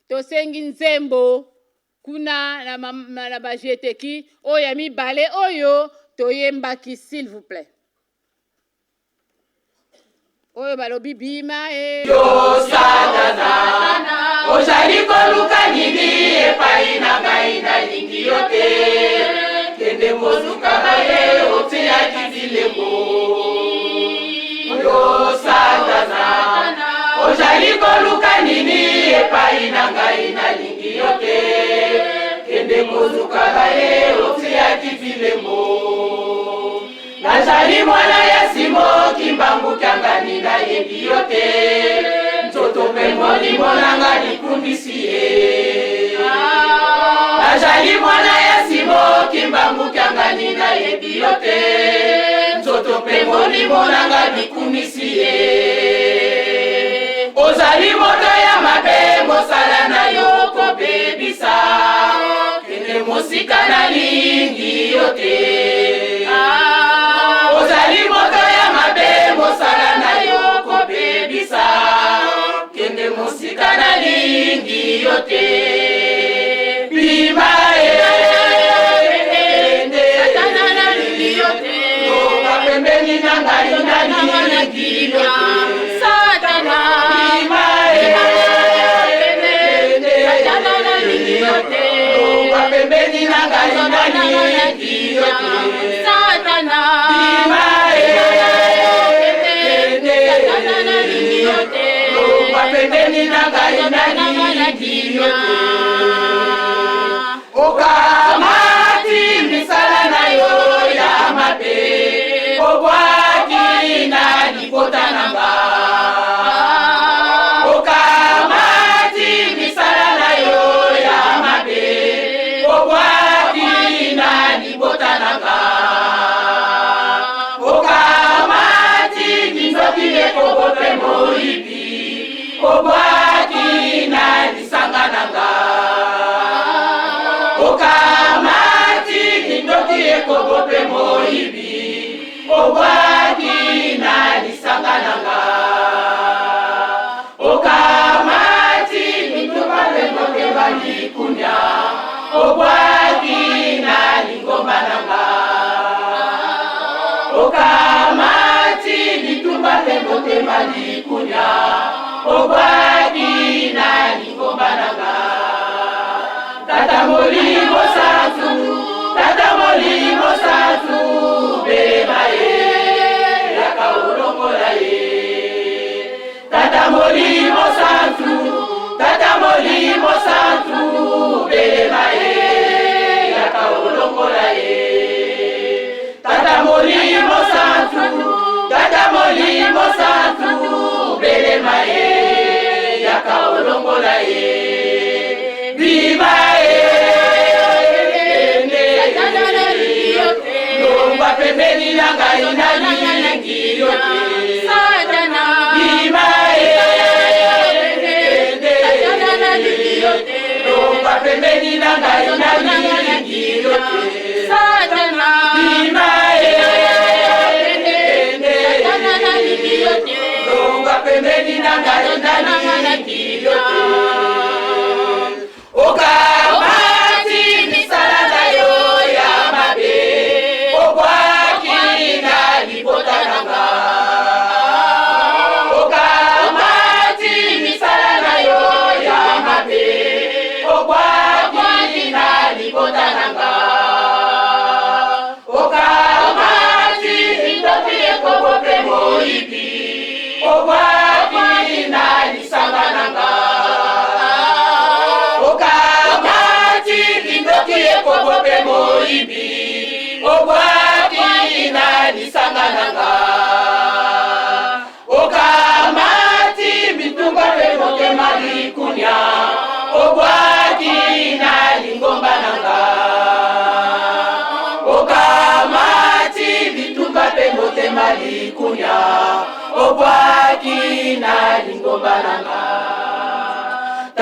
Tosengi nzembo kuna na bajeteki oya mibale oyo toyembaki s'il vous plaît. Oyo balobi bima yo satana ozali koluka nini epai na ngai nalingi yo te kende kozuka baye otia kizilemo. Yo satana ozali koluka nini epai na ngai nalingi yo te kende kozuka baye otia kizilemo. Nazali mwana ya Simo Kimbangu Kiangani na yebi yo te nzoto pe molimo nanga likundisi ye. Nazali mwana ya Simo Kimbangu Kiangani na yebi yo te nzoto pe molimo nanga likundisi ye. Ozali moto ya mabe mosala na yo kobebisa kende mosika na lingi yo te. Ozali moto ya mabe mosala na yo kobebisa kende mosika na lingi yo te. Bima satana na lingi yo te. Toka pembeni na ngai na lingi yo te. Satana bima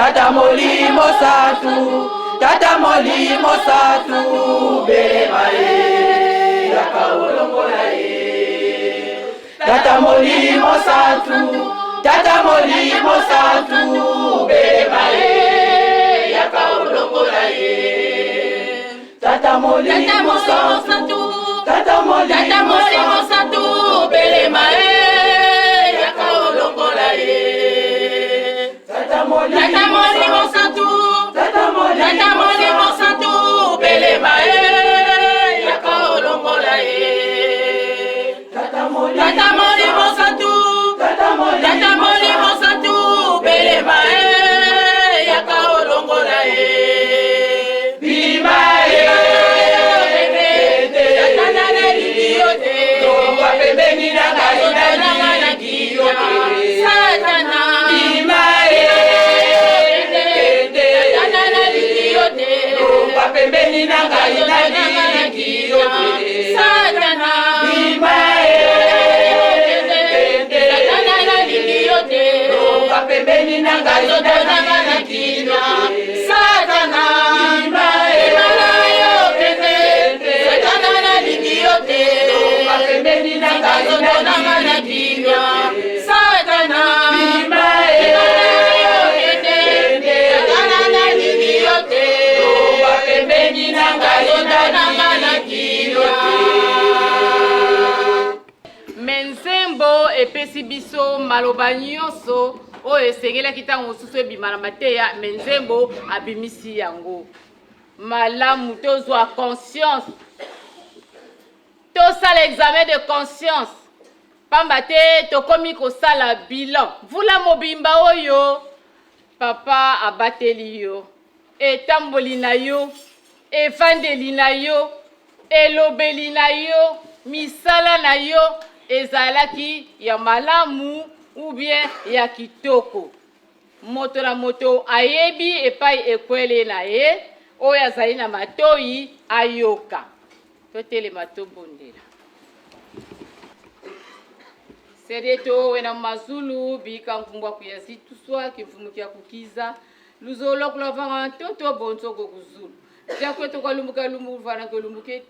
Tata Molimo Santu, Tata Molimo Santu, Belemae, Yakaolongolae. Tata Molimo Santu, Tata Molimo Santu, Belemae, Yakaolongolae. Tata Molimo Santu, Tata Molimo Santu, Belemae, Yakaolongolae. Tata Molimo Santu, Tata Molimo Santu, Belemae, Yakaolongolae. Tata Molimo Santu, Tata Molimo Santu, Belemae, Yakaolongolae. Bimae, Tata Leliote, Tonga pembeni na ngana kiyote. Satana, Bimae, pembeni na ngana kiyote. Satana, Bimae, Satana kiyote. Pembeni na ngana kiyote. Satana, Bimae, Satana kiyote. Pembeni na ngana kiyote. Satana, Bimae, Satana kiyote. Pembeni na ngana kiyote. Menzembo epesi biso maloba nyonso oyo esengelaki ntango mosusu ebima na mateya menzembo abimisi yango. malamu tozwa conscience tosala examen de conscience pamba te tokomi kosala bilan vula mobimba oyo papa abateli yo etamboli na yo evandeli na yo elobeli na yo misala na yo ezalaki ya malamu ou bien ya kitoko moto na moto ayebi epai ekwele na ye oyo azali na matoi ayoka totelema tobondela sedeto wena mazulu bika nkungwa kuyasi tuswa kimfumuki ya kukiza luzolo kulavanga toto bonso kokuzulu jakweto kwalumbuka lumuvana kolumbuke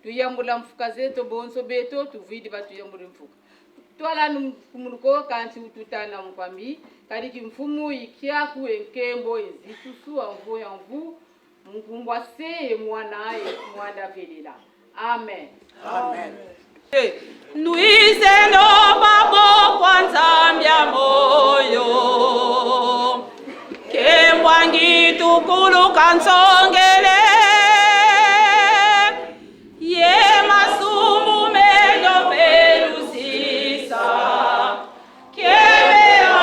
tuyambula mfuka zeto bonso beto tuvidi batuyambula mfuka twala kumunuko kanti ututana mpami kadi kimfumu ikiaku enkembo ezitusu anvu yanvu mkumbwa se mwana velila amen amen nuiseno babo kwanza mbya moyo kembwangi tukulu kansongele ye masumu medo pelusisa kebera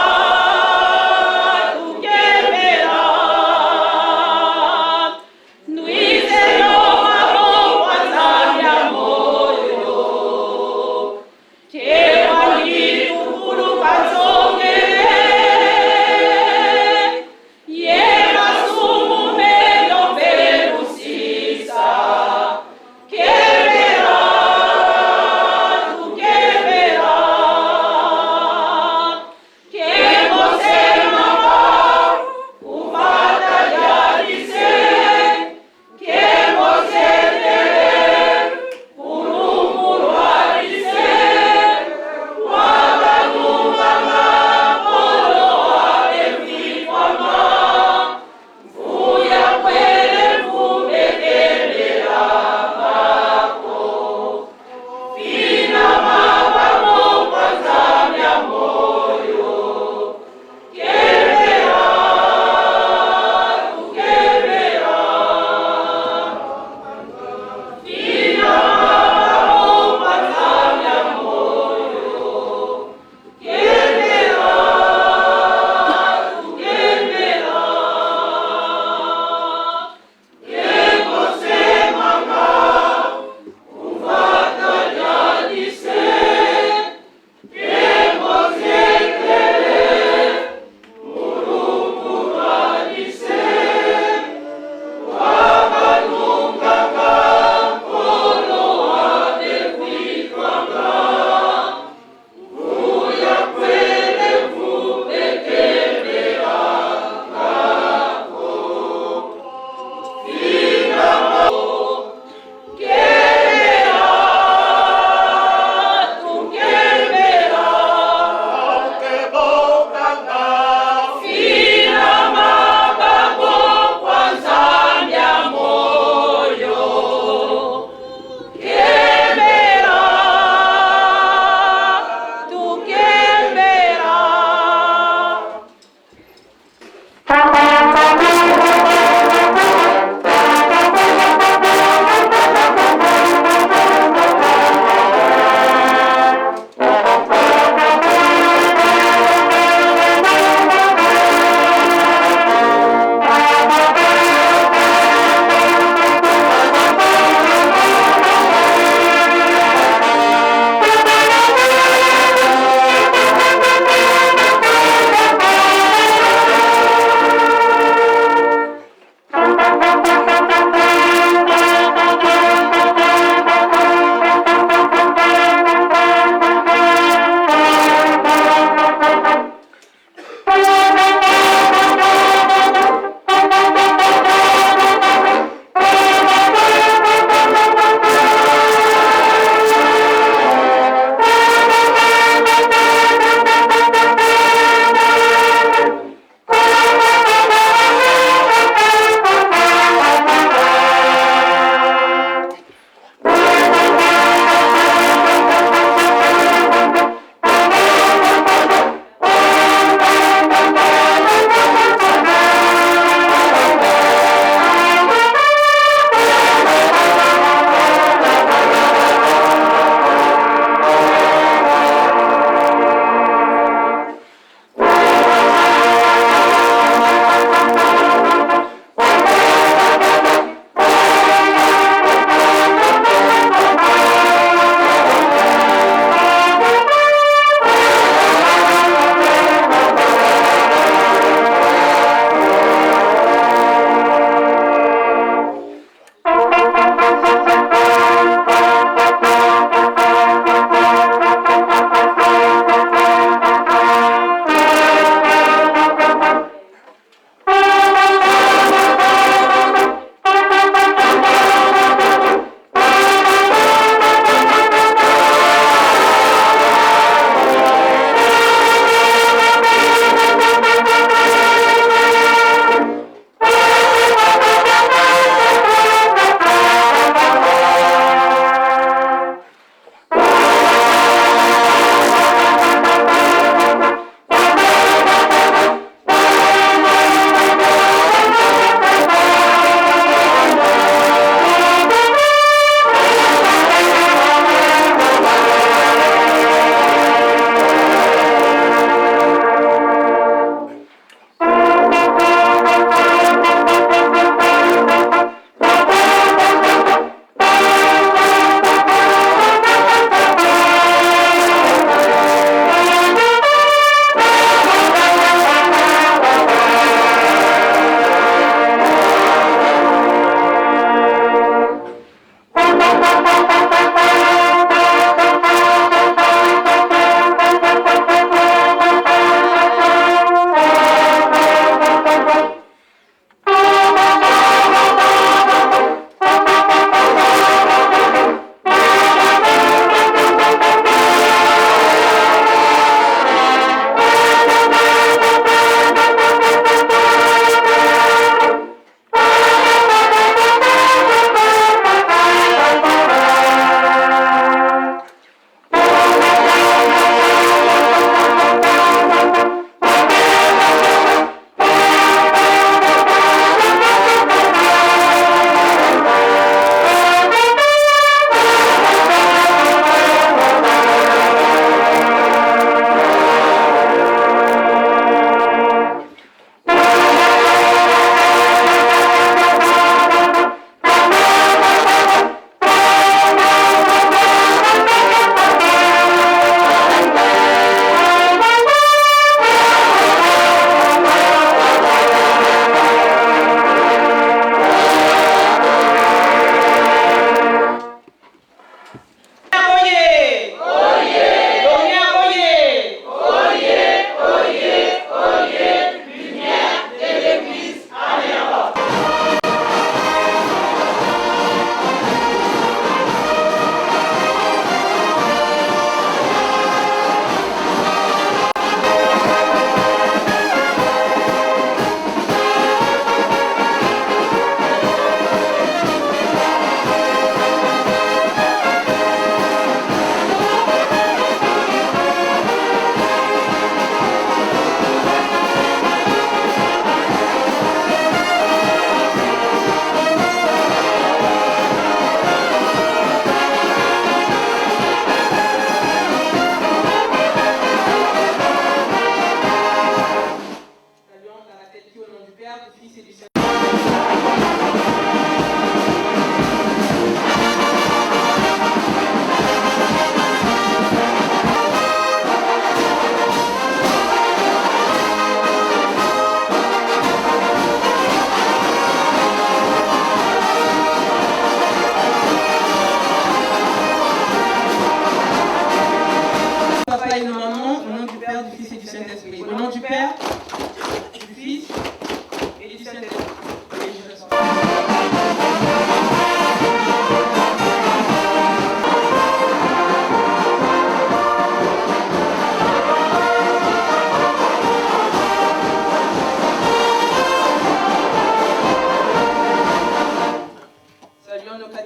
tukebera nuiseno babo kwanza mbya moyo kembwangi tukulu kansongele ye masumu medo pelusisa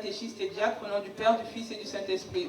catéchistes et diacres, au nom du Père, du Fils et du Saint-Esprit.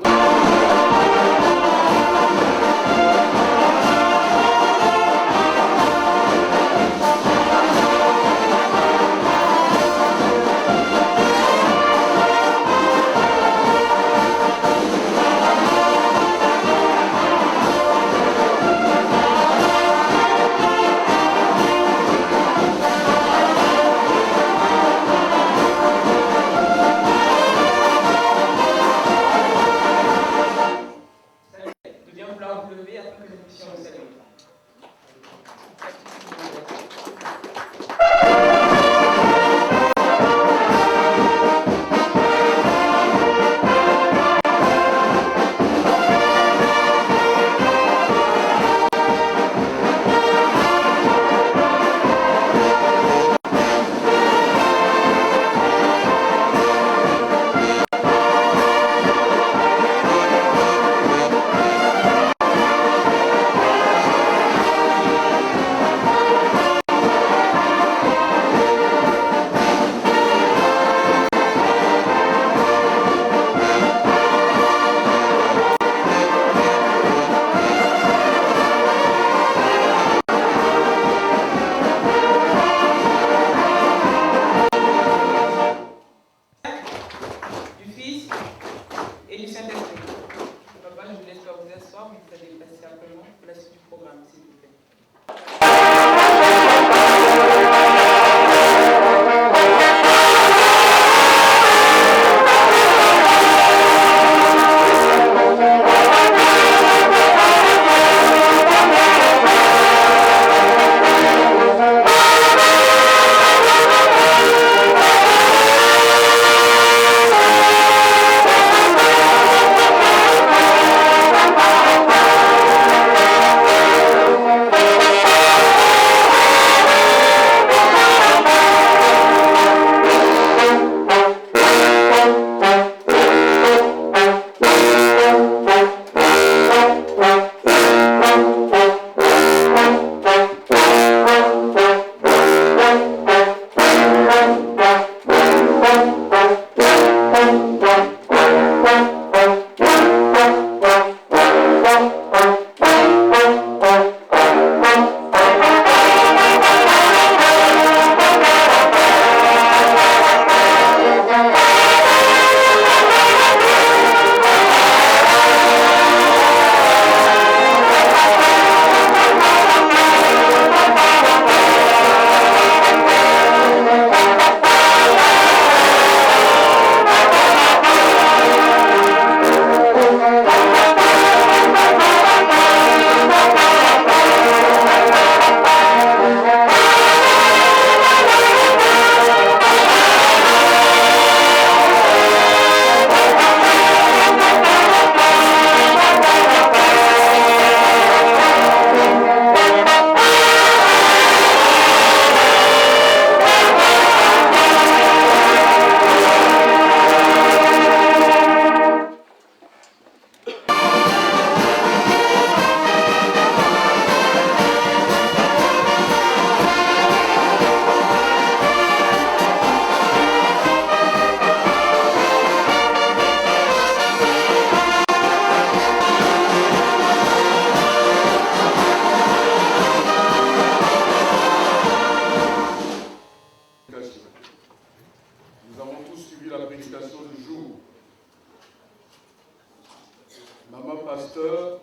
pasteur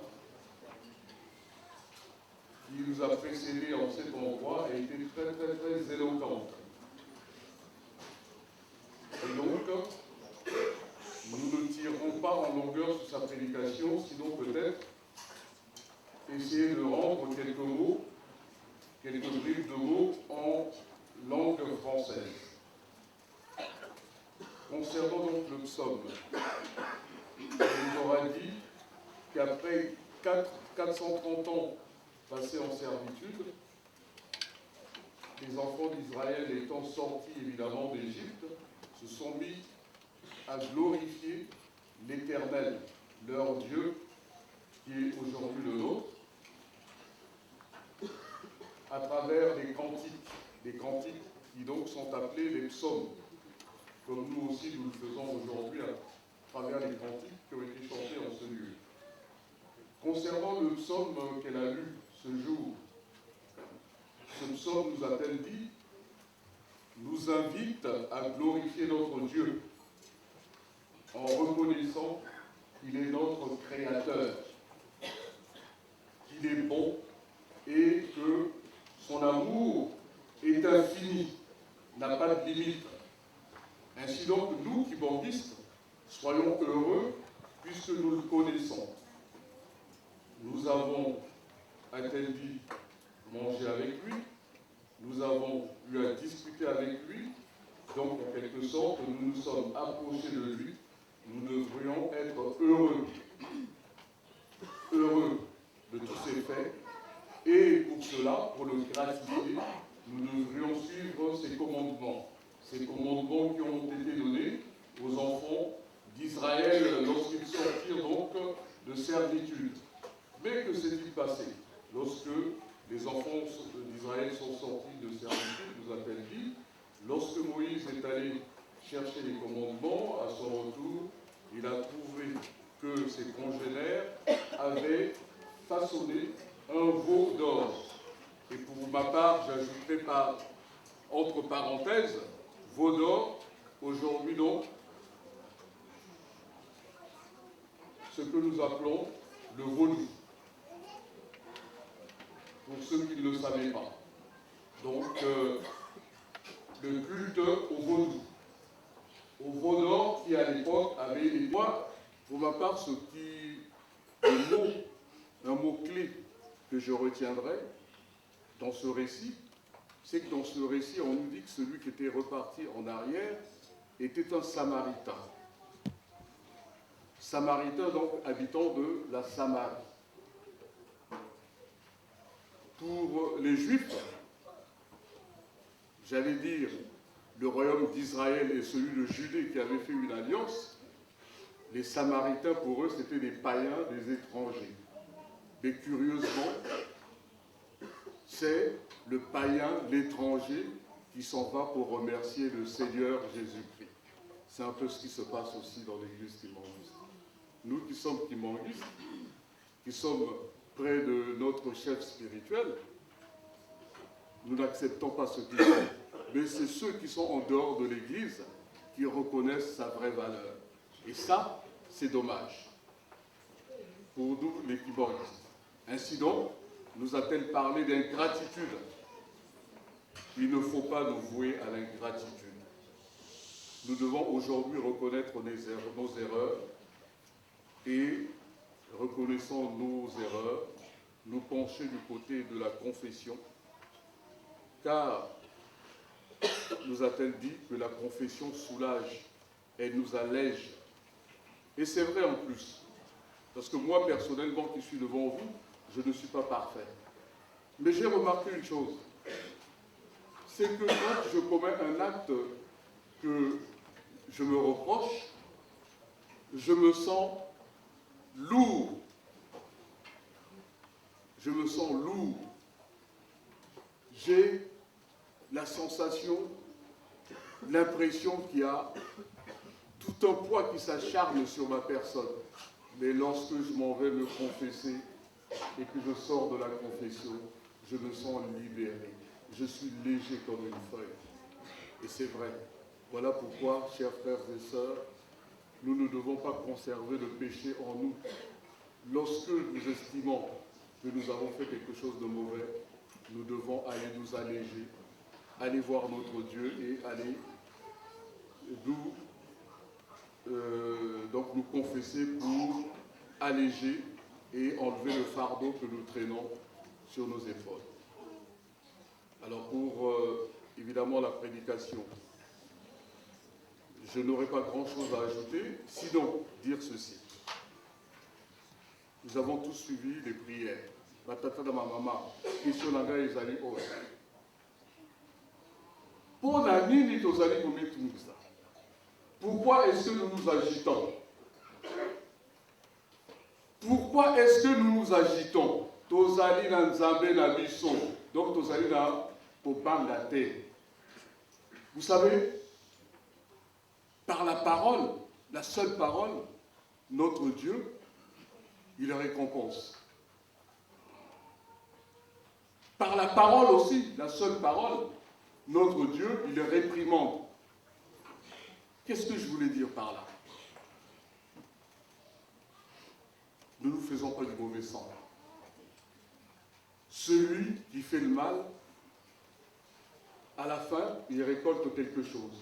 qui nous a précédés en cet endroit a été très éloquente. Et donc, nous ne tirerons pas en longueur sur sa prédication, sinon peut-être essayer de rendre quelques mots, quelques bribes de mots en langue française. Concernant donc le psaume, il nous aura dit qu'après 430 ans passés en servitude, les enfants d'Israël étant sortis évidemment d'Égypte, se sont mis à glorifier l'Éternel, leur Dieu, qui est aujourd'hui le nôtre, à travers les cantiques qui donc sont appelés les psaumes. comme nous aussi nous le faisons aujourd'hui à travers les cantiques qui ont été chantés en ce lieu. Concernant le psaume qu'elle a lu ce jour, ce psaume, nous a-t-elle dit, nous invite à glorifier notre Dieu en reconnaissant qu'il est notre Créateur, qu'il est bon et que son amour est infini, n'a pas de limite. Ainsi donc, nous, kibanguistes, soyons heureux puisque nous le connaissons. Nous avons, a-t-elle dit, mangé avec lui, nous avons eu à discuter avec lui, donc en quelque sorte, nous nous sommes approchés de lui, nous devrions être heureux de tous ces faits, et pour cela, pour le gratifier, nous devrions suivre ses commandements qui ont été donnés aux enfants d'Israël lorsqu'ils sortirent donc de servitude. Mais que s'est-il passé lorsque les enfants d'Israël sont sortis de servitude, nous a-t-elle dit, lorsque Moïse est allé chercher les commandements, à son retour, il a trouvé que ses congénères avaient façonné un veau d'or. Et pour ma part, j'ajouterai entre parenthèses, veau d'or, aujourd'hui donc, ce que nous appelons le vaudou. Pour ceux qui ne le savaient pas. Donc, le culte au vaudou. Au veau d'or qui, à l'époque, avait les poids. Pour ma part, un mot-clé que je retiendrai dans ce récit, c'est que dans ce récit, on nous dit que celui qui était reparti en arrière était un Samaritain. Samaritain, donc, habitant de la Samarie. Pour les Juifs, j'allais dire, le royaume d'Israël et celui de Judée qui avaient fait une alliance, les Samaritains, pour eux, c'était des païens, des étrangers. Mais curieusement, c'est le païen, l'étranger, qui s'en va pour remercier le Seigneur Jésus-Christ. C'est un peu ce qui se passe aussi dans l'église kimanguiste. Nous qui sommes kimanguistes, qui sommes près de notre chef spirituel, nous n'acceptons pas ce qu'il dit, mais c'est ceux qui sont en dehors de l'Église qui reconnaissent sa vraie valeur. Et ça, c'est dommage pour nous, les kibanguistes. Ainsi donc, nous a-t-elle parlé d'ingratitude. Il ne faut pas nous vouer à l'ingratitude. Nous devons aujourd'hui reconnaître nos erreurs et, reconnaissant nos erreurs, nous pencher du côté de la confession, car nous a-t-elle dit que la confession soulage, elle nous allège. Et c'est vrai en plus, parce que moi personnellement qui suis devant vous, je ne suis pas parfait. Mais j'ai remarqué une chose, c'est que quand je commets un acte que je me reproche, je me sens lourd. Je me sens lourd. J'ai la sensation, l'impression qu'il y a tout un poids qui s'acharne sur ma personne. Mais lorsque je m'en vais me confesser et que je sors de la confession, je me sens libéré. Je suis léger comme une feuille. Et c'est vrai. Voilà pourquoi, chers frères et sœurs, nous ne devons pas conserver le péché en nous. Lorsque nous estimons que nous avons fait quelque chose de mauvais, nous devons aller nous alléger, aller voir notre Dieu et aller donc nous confesser pour alléger et enlever le fardeau que nous traînons sur nos épaules. Alors pour évidemment la prédication, je n'aurai pas grand-chose à ajouter, sinon dire ceci. Nous avons tous suivi les prières. Ma tata de ma maman, question nanga ezali oyo. Pour la nini tozali komitungisa. Pourquoi est-ce que nous nous agitons? Pourquoi est-ce que nous nous agitons? Tozali na nzambe na biso. Donc tozali na kobanga te. Vous savez, Par la parole, la seule parole, notre Dieu, il le récompense. Par la parole aussi, la seule parole, notre Dieu, il le réprimande. Qu'est-ce que je voulais dire par là? Ne nous faisons pas du mauvais sang. Celui qui fait le mal, à la fin, il récolte quelque chose.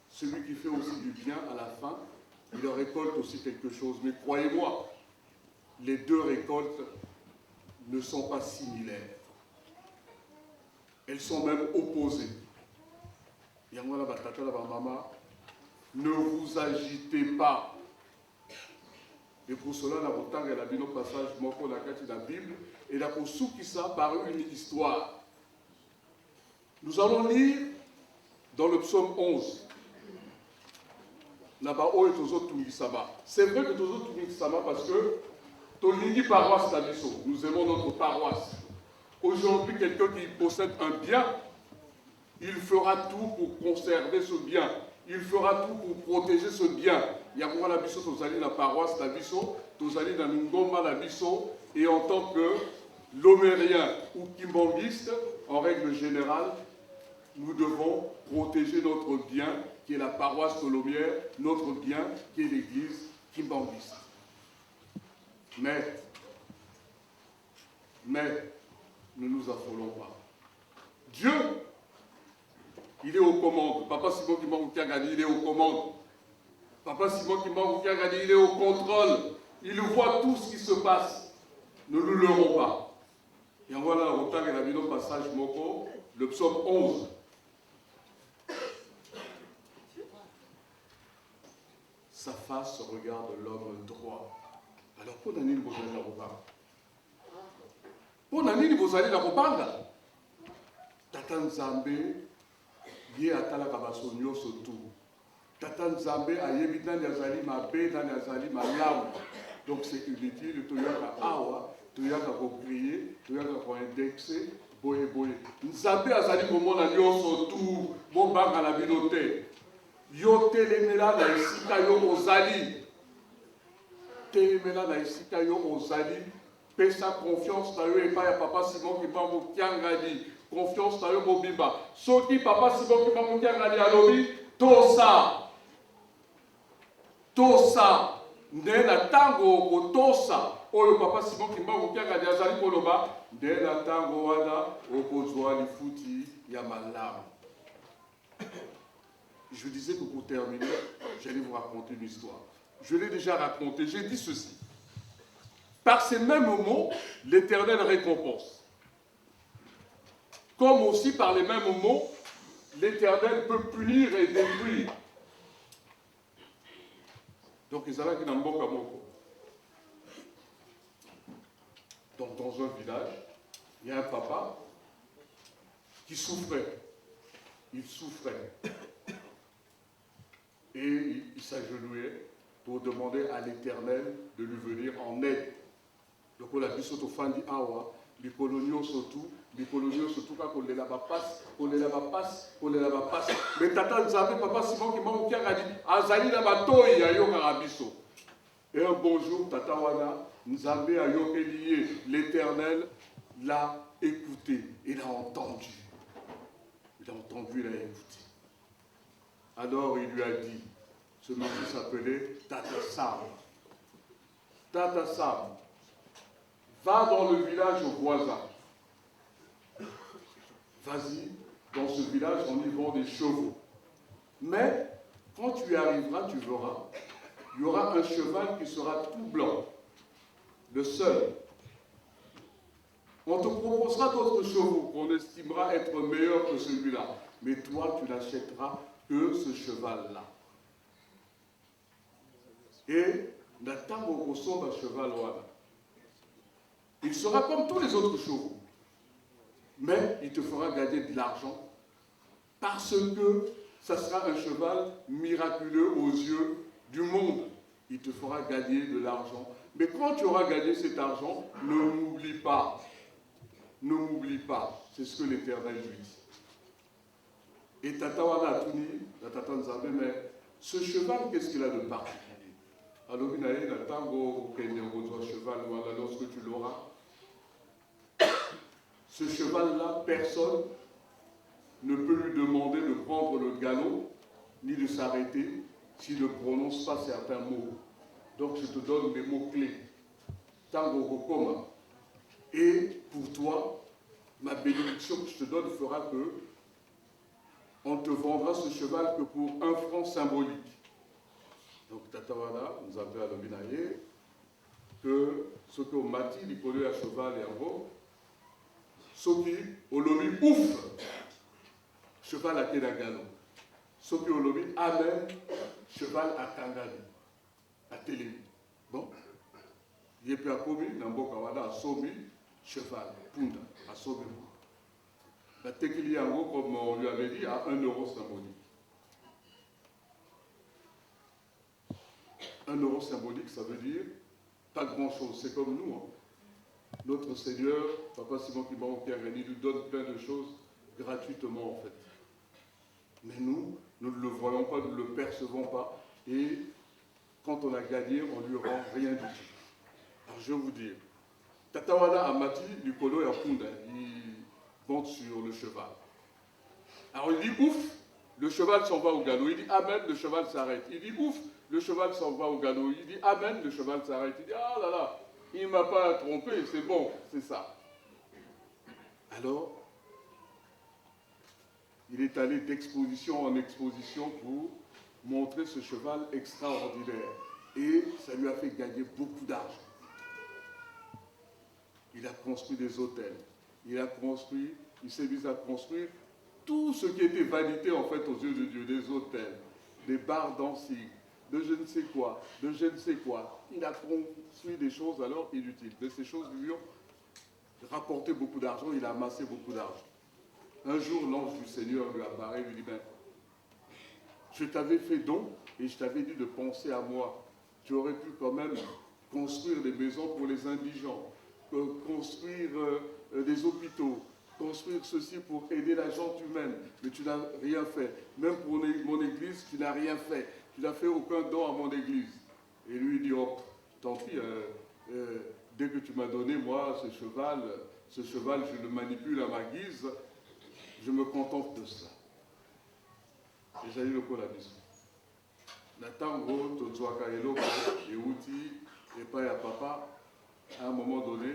Celui qui fait aussi du bien, à la fin, il récolte aussi quelque chose. Mais croyez-moi, les deux récoltes ne sont pas similaires. Elles sont même opposées. Ne vous agitez pas. Et pour cela, la montagne a mis le passage moko la carte de la Bible et la ça par une histoire. Nous allons lire dans le psaume 11. Là-bas, c'est vrai que Tozo Tungisama parce que Tolingi paroisse Tabiso, nous aimons notre paroisse. Aujourd'hui, quelqu'un qui possède un bien, il fera tout pour conserver ce bien. Il fera tout pour protéger ce bien. Yakouma la biso, tozali la paroisse la biso, tozali dans Ngoma la biso, et en tant que lomérien ou kimbangiste, en règle générale, nous devons protéger notre bien, qui est la paroisse Tolomière, notre bien, qui est l'église kimbangiste. Mais, ne nous affolons pas. Dieu, il est aux commandes. Papa Simon Kimbangu-Kiagadi, il est aux commandes. Papa Simon Kimbangu-Kiagadi, il est au contrôle. Il voit tout ce qui se passe. Ne nous leurrons pas. Et voilà la retard et la vidéo passage Moko, le psaume 11. Sa face regarde l'homme droit. Alors, pour Daniel, vous allez la reparler. Pour Daniel, vous allez la reparler. Tata Nzambe, Yé Atala Kabasonyo Sotou. Tata Nzambe, Ayebi Nan Yazali Mabe, Nan Yazali Malam. Donc, c'est inutile, Toyaka Awa, Toyaka Koprier, Toyaka Koindexer, Boye Boye. Nzambe Azali Komona Nyo Sotou, Bobanga la Binote. Yo telemela na isika yo ozali. Telemela na isika yo ozali. Pesa confiance na yo et pas ya papa Simon Kimbangu Kiangadi. Confiance na yo mobimba. Soki papa Simon Kimbangu Kiangadi alobi tosa. Tosa. Nde na tango ko tosa. Oyo papa Simon Kimbangu Kiangadi azali koloba. Nde na tango wana okozwa lifuti ya malamu. Je disais que pour terminer, j'allais vous raconter une histoire. Je l'ai déjà raconté, j'ai dit ceci. Par ces mêmes mots, l'Éternel récompense. Comme aussi par les mêmes mots, l'Éternel peut punir et détruire. Donc, ils allaient qui n'ont pas comme donc, dans un village, il y a un papa qui souffrait. Il souffrait. Et il s'agenouillait pour demander à l'Éternel de lui venir en aide. Donc on a dit surtout Fandi Awa, les coloniaux surtout quand on les lava passe. Mais tata Nzambe, papa Simon qui m'a dit, Azali la batoy ya yo karabiso. Et un bon jour, tata Wana, Nzambe a yo lié, l'Éternel l'a écouté, il a entendu. Il a écouté. Alors il lui a dit, ce monsieur s'appelait Tata Sam. Tata Sam, va dans le village voisin. Vas-y, dans ce village, on y vend des chevaux. Mais, quand tu y arriveras, tu verras, il y aura un cheval qui sera tout blanc. Le seul. On te proposera d'autres chevaux qu'on estimera être meilleurs que celui-là. Mais toi, tu n'achèteras que ce cheval-là. Et Nathan ressemble à cheval. Il sera comme tous les autres chevaux. Mais il te fera gagner de l'argent parce que ça sera un cheval miraculeux aux yeux du monde. Il te fera gagner de l'argent. Mais quand tu auras gagné cet argent, ne m'oublie pas. Ne m'oublie pas. C'est ce que l'Éternel lui dit. Et Tata Wana Atuni, la Tata Nzambe, mais Ce cheval, qu'est-ce qu'il a de particulier? Alors, il y a un tango, cheval, voilà, lorsque tu l'auras. Ce cheval-là, personne ne peut lui demander de prendre le galop, ni de s'arrêter, s'il ne prononce pas certains mots. Donc, je te donne des mots-clés. Tango Rokoma. Et pour toi, ma bénédiction que je te donne fera que on te vendra ce cheval que pour 1 franc symbolique. Donc, Tatawala nous appelle à l'Obinaye que ce que Mati, il connaît à cheval et en haut, ce qui, au lobby, ouf, cheval à Kedagano. Ce qui, au lobby, amen, cheval à Kangani, à Télémi. Bon, il y a à Komi, Namboka Wada, à Somi, cheval, Punda, à Somi. La Tekili Yango, comme on lui avait dit, à 1 euro symbolique. 1 euro symbolique, ça veut dire pas grand-chose. C'est comme nous. Hein. Notre Seigneur, Papa Simon Kimbangu Kiangani, nous donne plein de choses gratuitement, en fait. Mais nous ne le voyons pas, nous ne le percevons pas. Et quand on a gagné, on ne lui rend rien du tout. Alors, je vais vous dire, Tatawana Amati, Nicolo et Apunda, ils montent sur le cheval. Alors, il dit ouf, le cheval s'en va au galop. Il dit amen, le cheval s'arrête. Il dit ouf, le cheval s'en va au galop. Il dit amen, le cheval s'arrête. Il dit ah là là, il ne m'a pas trompé, c'est bon, c'est ça. Alors, il est allé d'exposition en exposition pour montrer ce cheval extraordinaire. Et ça lui a fait gagner beaucoup d'argent. Il a construit des hôtels. Il s'est mis à construire tout ce qui était vanité en fait aux yeux de Dieu, des hôtels, des bars dancing, de je ne sais quoi, de je ne sais quoi. Il a construit des choses alors inutiles. Mais ces choses lui ont rapporté beaucoup d'argent, il a amassé beaucoup d'argent. Un jour, l'ange du Seigneur lui apparaît, lui dit, ben, je t'avais fait don et je t'avais dit de penser à moi. Tu aurais pu quand même construire des maisons pour les indigents, construire des hôpitaux, construire ceci pour aider la gente humaine, mais tu n'as rien fait. Même pour mon église, tu n'as rien fait. Tu n'as fait aucun don à mon église. Et lui, il dit, oh, tant pis, dès que tu m'as donné, moi, ce cheval, je le manipule à ma guise, je me contente de ça. Et j'ai eu le coup là-dessus. Natango, Totsuaka Elo, Euti, et pas à papa, à un moment donné,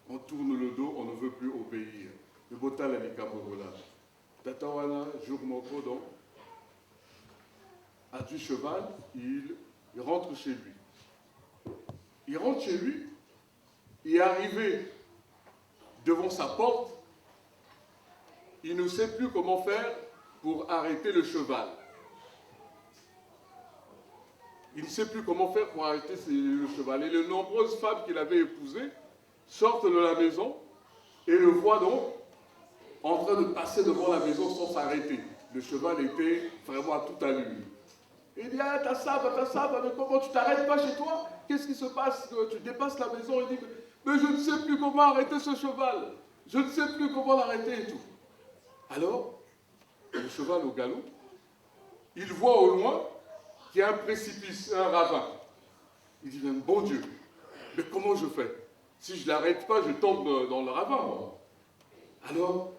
on tourne le dos, on ne veut plus obéir. Le botal a dit Kaborola. Tatawana, jour moko, donc, à du cheval, il rentre chez lui. Il rentre chez lui, il est arrivé devant sa porte, il ne sait plus comment faire pour arrêter le cheval. Il ne sait plus comment faire pour arrêter le cheval. Et les nombreuses femmes qu'il avait épousées sortent de la maison et le voient donc en train de passer devant la maison sans s'arrêter. Le cheval était vraiment à toute allure. Il dit, ah, ta sable, mais comment tu t'arrêtes pas chez toi? Qu'est-ce qui se passe? Tu dépasses la maison. Il dit, mais je ne sais plus comment arrêter ce cheval. Je ne sais plus comment l'arrêter et tout. Alors, le cheval au galop, il voit au loin qu'il y a un précipice, un ravin. Il dit, mais bon Dieu, mais comment je fais? Si je ne l'arrête pas, je tombe dans le ravin, moi. Alors,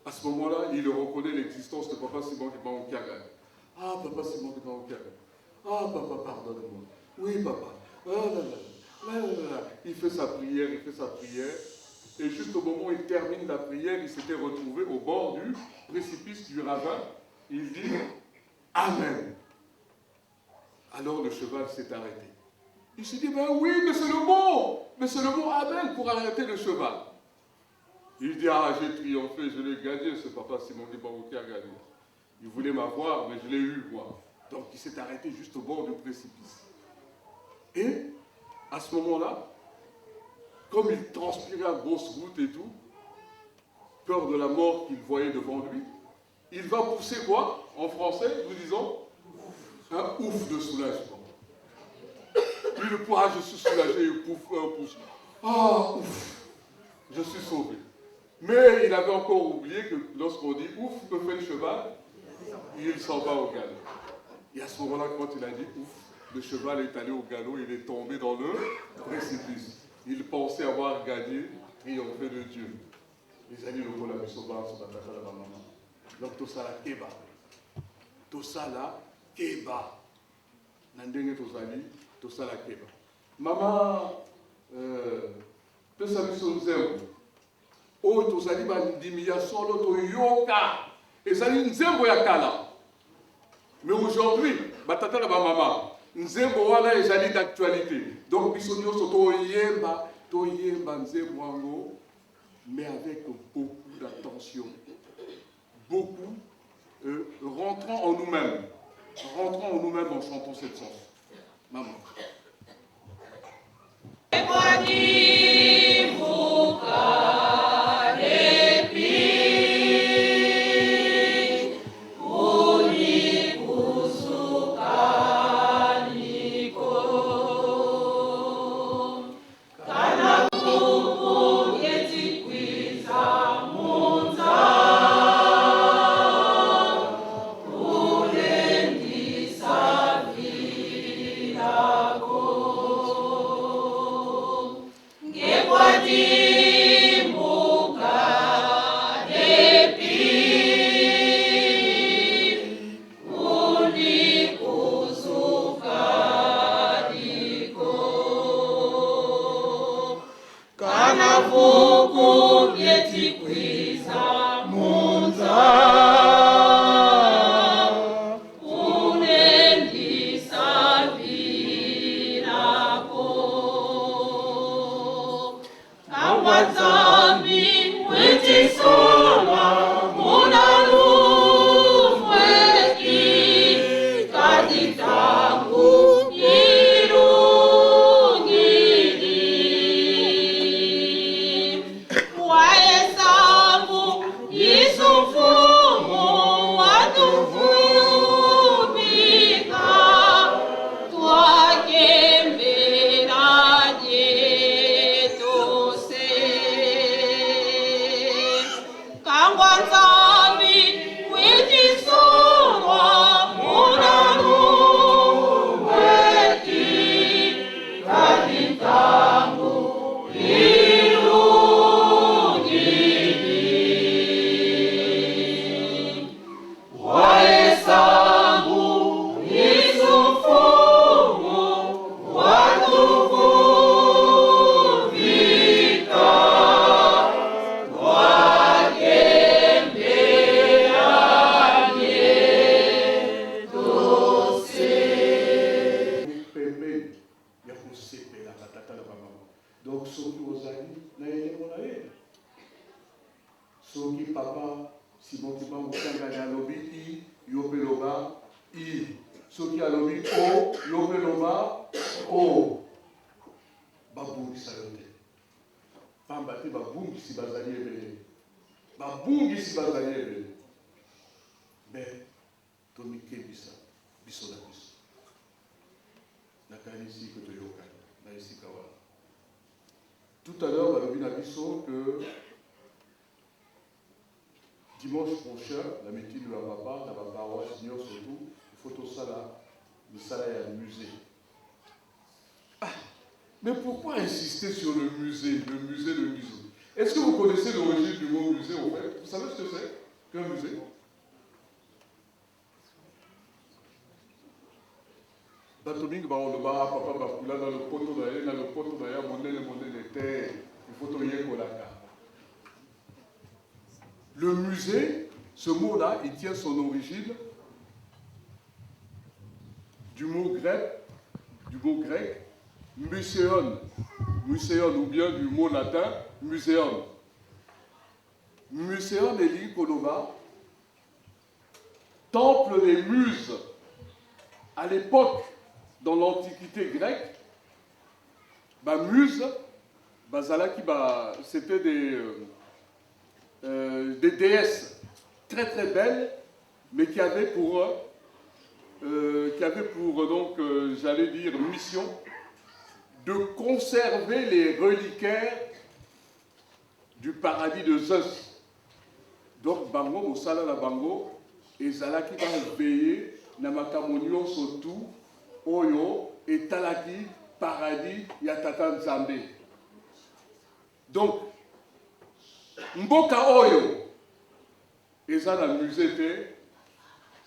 à ce moment-là, il reconnaît l'existence de Papa Simon Kimbangu Kiangani. Ah, Papa Simon Kimbangu Kiangani. Ah, Papa, pardonne-moi. Oui, Papa. Ah, là, là, là, là. Il fait sa prière. Et juste au moment où il termine la prière, il s'était retrouvé au bord du précipice du ravin. Il dit Amen. Alors le cheval s'est arrêté. Il s'est dit, ben oui, mais c'est le mot. Mais c'est le mot Amen pour arrêter le cheval. Il dit, ah, j'ai triomphé, je l'ai gagné, ce Papa Simon Kimbangu qui a gagné. Il voulait m'avoir, mais je l'ai eu, moi. Donc il s'est arrêté juste au bord du précipice. Et, à ce moment-là, comme il transpirait à grosses gouttes et tout, peur de la mort qu'il voyait devant lui, il va pousser quoi? En français, nous disons, un ouf de soulagement. Puis le poids, je suis soulagé, il pouf, un pouce. Ah, ouf, je suis sauvé. Mais il avait encore oublié que lorsqu'on dit ouf, que fait le cheval? il s'en va au galop. Et à ce moment-là, quand il a dit ouf, le cheval est allé au galop, il est tombé dans le précipice. Il pensait avoir gagné, triomphé de Dieu. Les amis locaux, la bisoba, son attaque à la maman. Donc tout ça là, keba. Tout ça là, keba. Nandenge tout ça là, keba. Maman, tout ça, nous sommes zéro. Oh, tout ça, il y a solo, to yoka. Et ça, il y a kala. Mais aujourd'hui, batata la maman, nzembo wala ezali d'actualité. Donc biso nyonso to yemba nzembo wango, mais avec beaucoup d'attention, beaucoup rentrons en nous-mêmes en chantant cette chanson. Maman. Donc, ceux qui vous avez soki papa Simon Kimbangu kangani alobi I yopeloba I soki alobi O yopeloba O babungisa yo te pamba te babungisi bazali ebele babungisi bazali ebele me tomikebisa biso na biso nakanisi ke toyokani na esika wana. Tout à l'heure balobi na biso que dimanche prochain, la meeting de la papa, la paroisse senior surtout, il faut tout ça là, le salaire à musée. Ah, mais pourquoi insister sur le musée, le musée, le musée? Est-ce que vous connaissez l'origine du mot musée au fait? Vous savez ce que c'est qu'un musée? Batoming Baoloba, papa Bakula, dans le poteau d'ailleurs, dans le poteau d'ailleurs, monnaie de terre, il faut tout y kolaka. Le musée, ce mot-là, il tient son origine du mot grec, muséon, ou bien du mot latin, muséon. Muséon est dit Koloba, temple des muses. À l'époque, dans l'Antiquité grecque, muse, c'était des déesses très très belles, mais qui avaient pour donc, j'allais dire, mission de conserver les reliquaires du paradis de Zeus. Donc, bango, au sala la bango, ezalaki veiller na makambo nyonso tu oyo etalaki paradis ya tata Nzambe. Donc mboka oyo eza na musée te,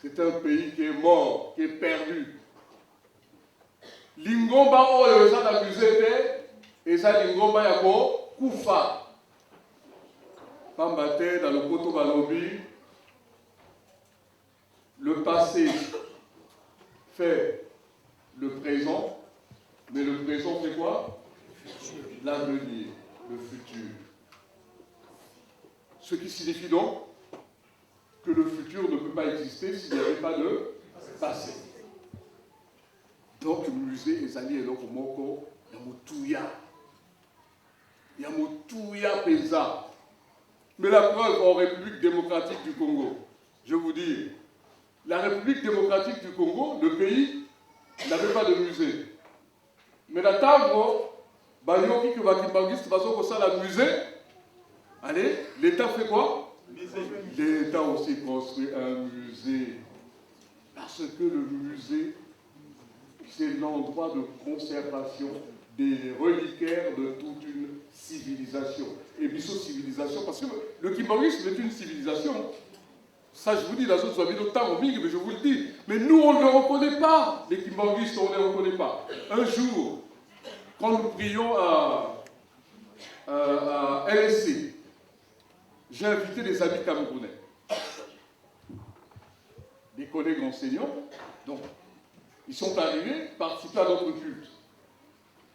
c'est un pays qui est mort, qui est perdu. Lingomba oyo eza na musée te, eza lingomba ya kufa. Pamba te dans le poto balobi, le passé fait le présent, mais le présent fait quoi? L'avenir, le futur. Ce qui signifie donc que le futur ne peut pas exister s'il n'y avait pas de passé. Donc le musée est allé donc au Moko, Yamoutouya Pesa. Mais la preuve en République démocratique du Congo, je vous dis, la République démocratique du Congo, le pays, n'avait pas de musée. Mais la table, Bayoki que Bakimangiste va ça la musée. Allez, l'État fait quoi? L'État aussi construit un musée. Parce que le musée, c'est l'endroit de conservation des reliquaires de toute une civilisation. Et Bissot civilisation, parce que le kimbangisme est une civilisation. Ça, je vous dis, la zone soit bien autant mais je vous le dis. Mais nous, on ne le reconnaît pas. Les kimbangistes, on ne les reconnaît pas. Un jour, quand nous prions à LSC, j'ai invité des amis camerounais, des collègues enseignants. Donc, ils sont arrivés participer à notre culte.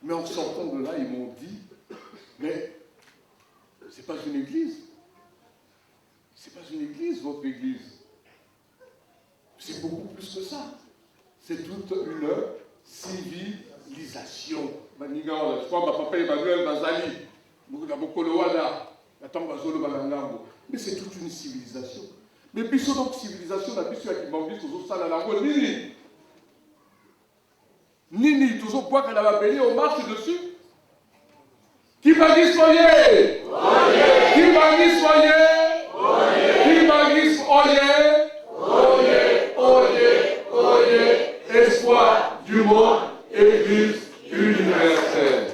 Mais en sortant de là, ils m'ont dit, mais c'est pas une église. C'est pas une église, votre église. C'est beaucoup plus que ça. C'est toute une civilisation. Je crois que ma papa Emmanuel Bazali, mais c'est toute une civilisation. Mais puisque donc civilisation, la puissance qui m'a dit, tout ça, la Nini. Nini, tout ça, quoi qu'elle a appelé, on marche dessus. Qui m'a dit soyez? Qui m'a dit soyez? Qui m'a dit soyez? Oyez, espoir du monde, église universelle.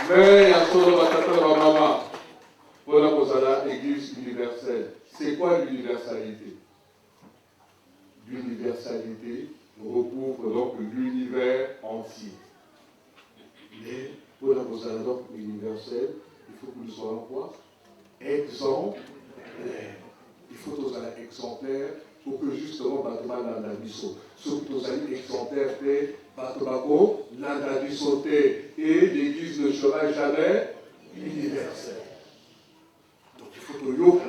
Mais il y a solo batata maman. Voilà pour ça, église universelle. C'est quoi l'universalité? L'universalité recouvre donc l'univers entier. Mais pour la donc universelle, il faut que nous soyons quoi? Exemplaires. Il faut que nous soyons exemplaires pour que justement Batman l'Andabiso. Sauf que nous soyons exemplaires de Batmako l'Andabiso et l'Église ne sera jamais universelle. Donc il faut que nous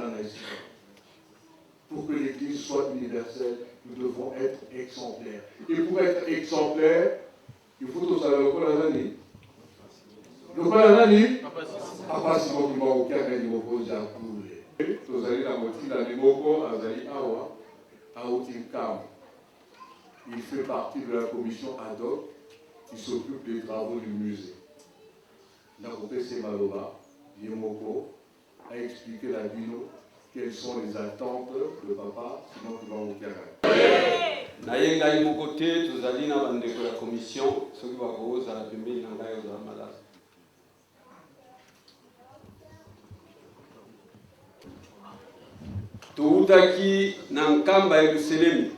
pour que l'Église soit universelle, nous devons être exemplaires. Et pour être exemplaires, il faut que nous soyons le l'année. Le l'année, Papa Simon qui m'a aucun niveau à couler. Nous allons la moitié la Limoko, Azali Awa, Aotinkam. Il fait partie de la commission ad hoc qui s'occupe des travaux du musée. Nakopé Semaloba, Yemoko, a expliqué la Bino quelles sont les attentes de Papa Simon qui m'a aucun. Nayenga Yemoko te, tozali na bandeko la commission, soki bakoza la pembeni na ngai ozala malamu. Toutaki na nkamba ya Yerusalemu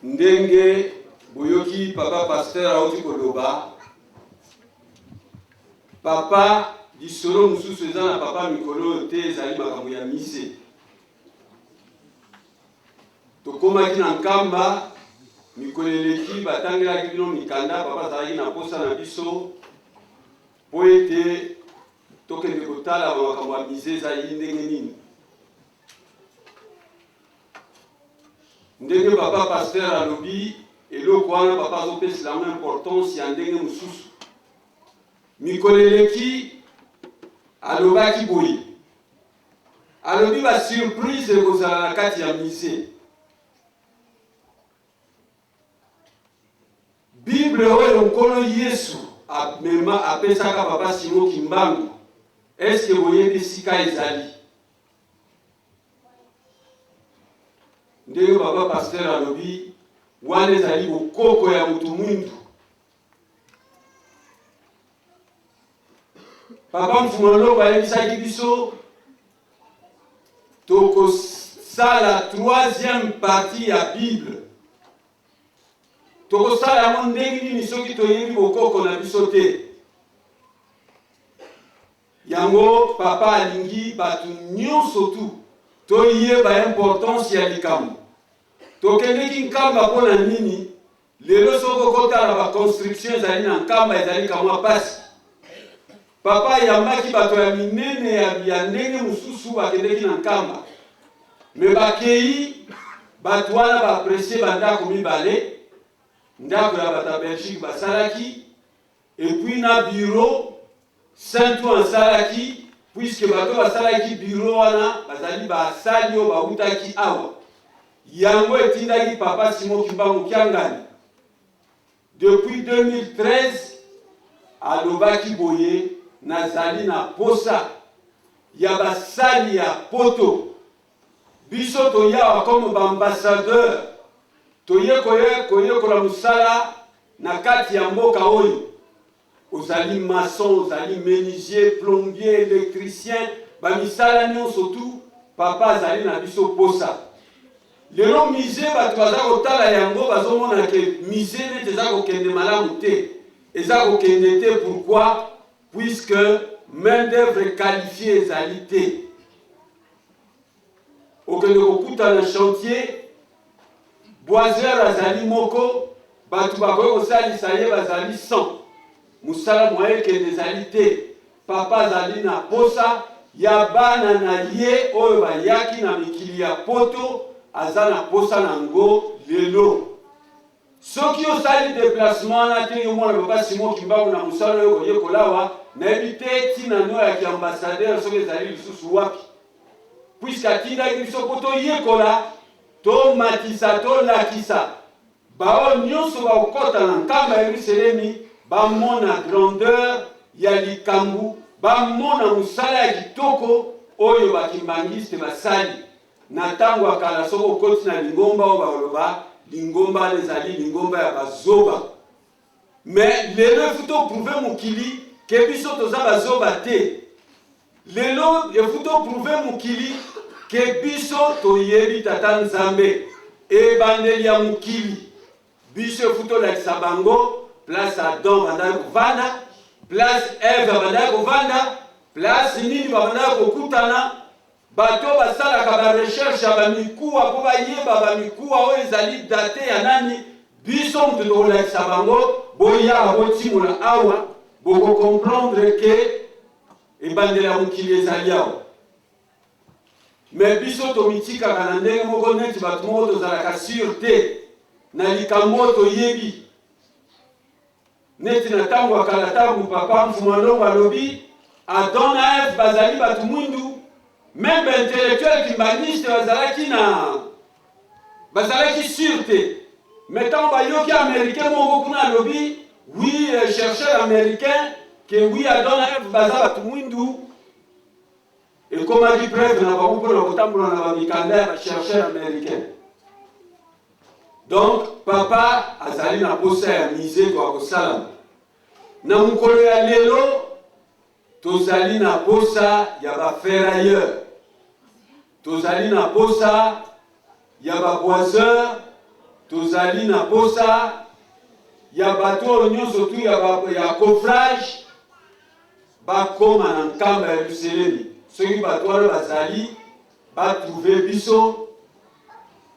ndenge boyoki papa pasteur auti koloba papa disolo mususu eza na papa mikolo te ezali makambo ya mise tokomaki na nkamba mikolo eleki batangelaki bino mikanda papa azalaki na posa na biso po ete tokende kotala makambo ya mise ezali ndenge nini. Ndenge papa pasteur alobi eloko wana papa azopesi la importance ya ndenge mosusu mikolo eleki alobaki boye alobi ba surprise ekozala na kati ya mise bible oyo nkolo yesu amema apesaka papa Simon Kimbangu eske boyebi esika ezali ndenge papa pasteur alobi wana ezali bokoko ya mutu mwindu. Papa Mfumaloba ayebisaki biso tokosala troisième partie ya Bible. Tokosala yango ndenge nini soki toyebi bokoko na biso te. Yango papa alingi batu nyonso tu toyeba importance ya likambo. Tokendeki nkamba mpona nini lelo soko okotala baconstruction ezali na nkamba ezali kamwa pasi. Papa yambaki bato ya minene ya ndenge mosusu bakendeki na nkamba. Me bakei bato wana baapresie bandako mibale, ndako ya bata Belgique basalaki, et puis na bureau Saint-Ouen asalaki, puisque bato basalaki bureau wana bazali basali oyo bautaki awa. Yango etindaki papa Simon Kimbangu Kiangani. Depuis 2013, alobaki boye nazali na posa ya basali ya poto. Biso toya comme ambassadeur. Toye koyekola musala na kati ya mboka oyo. Ozali maçon, ozali menuisier, plombier, électricien, bamisala nyonso tu papa azali na biso posa. Lelo musée bato baza kotala yango bazomona ke musée nete eza kokende malamu te. Eza kokende te pourquoi? Puisque main d'œuvre qualifiée ezali te. Okende kokuta na chantier, boiseur azali moko, bato bakoki kosalisa ye bazali 100. Musala moye kende ezali te. Papa azali na posa ya bana na ye oyo bayaki na mikili ya poto, aza na posa nango lelo. Soki osali déplacement na te yo mwana papa Simon Kimbangu na musala oyo koyekolawa nayebi te tina no ya ambassadeur soki ezali lisusu wapi. Puisque atindaki biso po toyekola tomatisa tolakisa bao nyonso bakokota na nkamba ya Yerusalemi bamona grandeur ya likambu, bamona musala ya kitoko oyo bakimbangiste basali. Na tango akala soko okoti na lingomba oyo baloba lingomba ezali lingomba ya bazoba. Mais lelo efuto prouve mokili ke biso toza bazoba te. Lelo efuto prouve mokili ke biso toyebi tata Nzambe ebandeli ya mokili. Biso efuto lakisa bango place Adam bandaki kovanda, place Eve bandaki kovanda, place nini bandaki kokutana. Bato basalaka ba recherche ya bamikuwa po bayeba bamikuwa oyo ezali date ya nani. Biso mutu tokolakisa bango boya botimola awa boko comprendre ke ebandeli ya mokili ezali awa. Mais biso tomitikaka na ndenge moko neti bato moko tozalaka sur te na likambo toyebi. Neti na tango ya kala tango papa Mfumaloba alobi Adam na Eve bazali bato mwindu. Même intellectuel kimbaniste bazalaki sûreté. Mettons bayoki américain moko kuna lobby, oui chercheur américain que oui Adam na Eve bazala tumundu. Et comme a dit preuve na bango pour kotambola na mikanda ya chercheur américain. Donc papa azali na posa ya misé kwa kosala. Na mukolo ya lelo tozali na posa ya ba ferrailleur. Tozali na posa ya ba boiseur. Tozali na posa ya bato nyonso tu ya coffrage. Bakoma na nkamba ya Yerusalemi. Soki bato wana bazali batrouve biso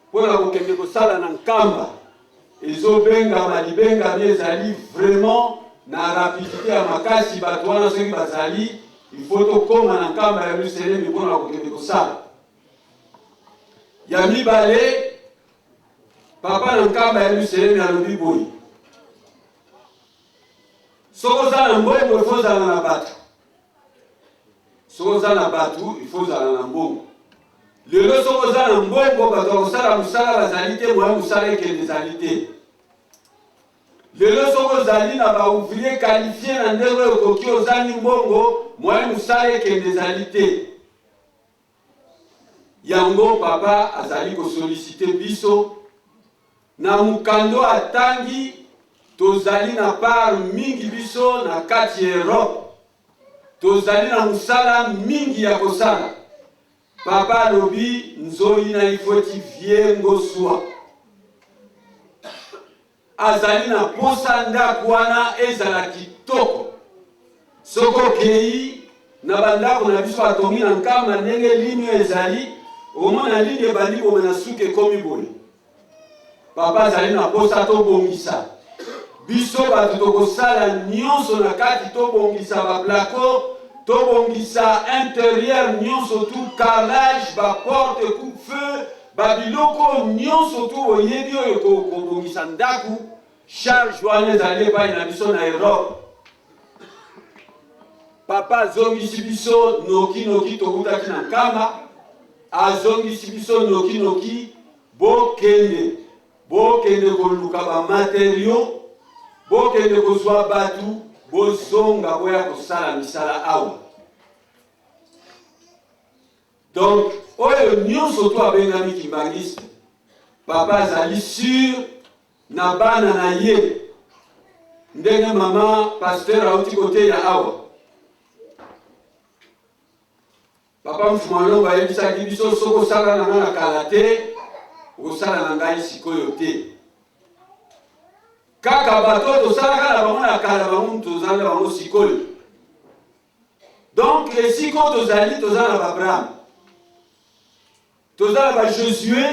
mpona kokende kosala na nkamba. Ezobengama libengami ezali vraiment na rapidité ya makasi. Bato wana soki bazali il faut tokoma na nkamba ya Yerusalemi mpona kokende kosala. Ya mibale papa na nkamba ya Yerusalemi alobi boyi soko za na mbongo il faut zala na bato. Soko za na bato il faut zala na mbongo. Lelo soko za na mbongo bato bakosala musala bazali te moya musala ekende ezali te. Lelo soko zali na ba ouvrier qualifié na ndenge oyo koki ozali mbongo moya musala ekende ezali te. yango papa azali ko solliciter biso na mukando atangi tozali na part mingi biso na kati Europe tozali na musala mingi ya kosala papa lobi nzoi na ifoti viengo swa azali na posa ndako wana ezala kitoko soko kei na bandako na biso atongi na nkama ndenge lini ezali omona lini ebandi bomena suke komi boye papa azali na posa tobongisa biso bato tokosala nyonso na kati tobongisa baplako tobongisa intérieur nyonso tout carrelage baporte coupe-feu babiloko nyonso tu oyebi oyo kobongisa ndaku charge wana ezali epai na biso na Europe papa azongisi biso noki tokutaki na nkama azongisi biso noki bokende koluka bamaterio bokende kozwa batu bozonga boya kosala misala awa donc oyo nyonso to abengami kimbangiste papa azali sur na bana na ye ndenge mama pasteur auti kote ya awa papa mfumalongo ayebisaki biso soko osala na nga na kala te okosala na ngai sikoyo te kaka bato tosalaka na bango na kala bango tozala bango sikoyo donc esiko tozali tozala na babraham tozala na bajosué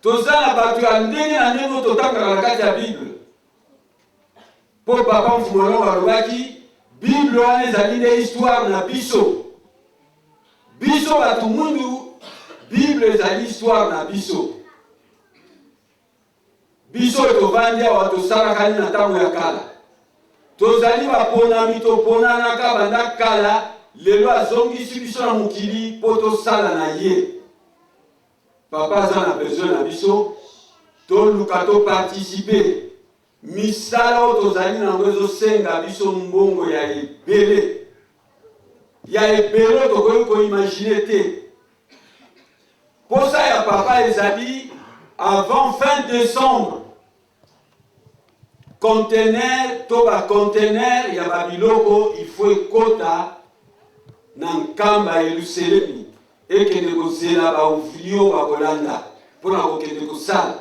tozala na bato ya ndenge na ndenge totangaka na kati ya bible mpo papa mfumalongo alobaki bible wana ezali nde histoire na biso biso bato mundu bible ezali histoire na biso biso tovandi awa tosalakani na ntango ya kala tozali baponami toponanaka banda kala lelo azongisi biso na mokili mpo tosala na ye papa aza na besoin na biso toluka toparticipe misala oyo tozali nango ezosenga biso mbongo ya ebele tokoki koimagine te posa ya papa ezali avant fin décembre conteneur to baconteneur ya babiloko il faut ekota na nkamba Yerusalemi ekende kozela baouvrio bakolanda mpona kokende kosala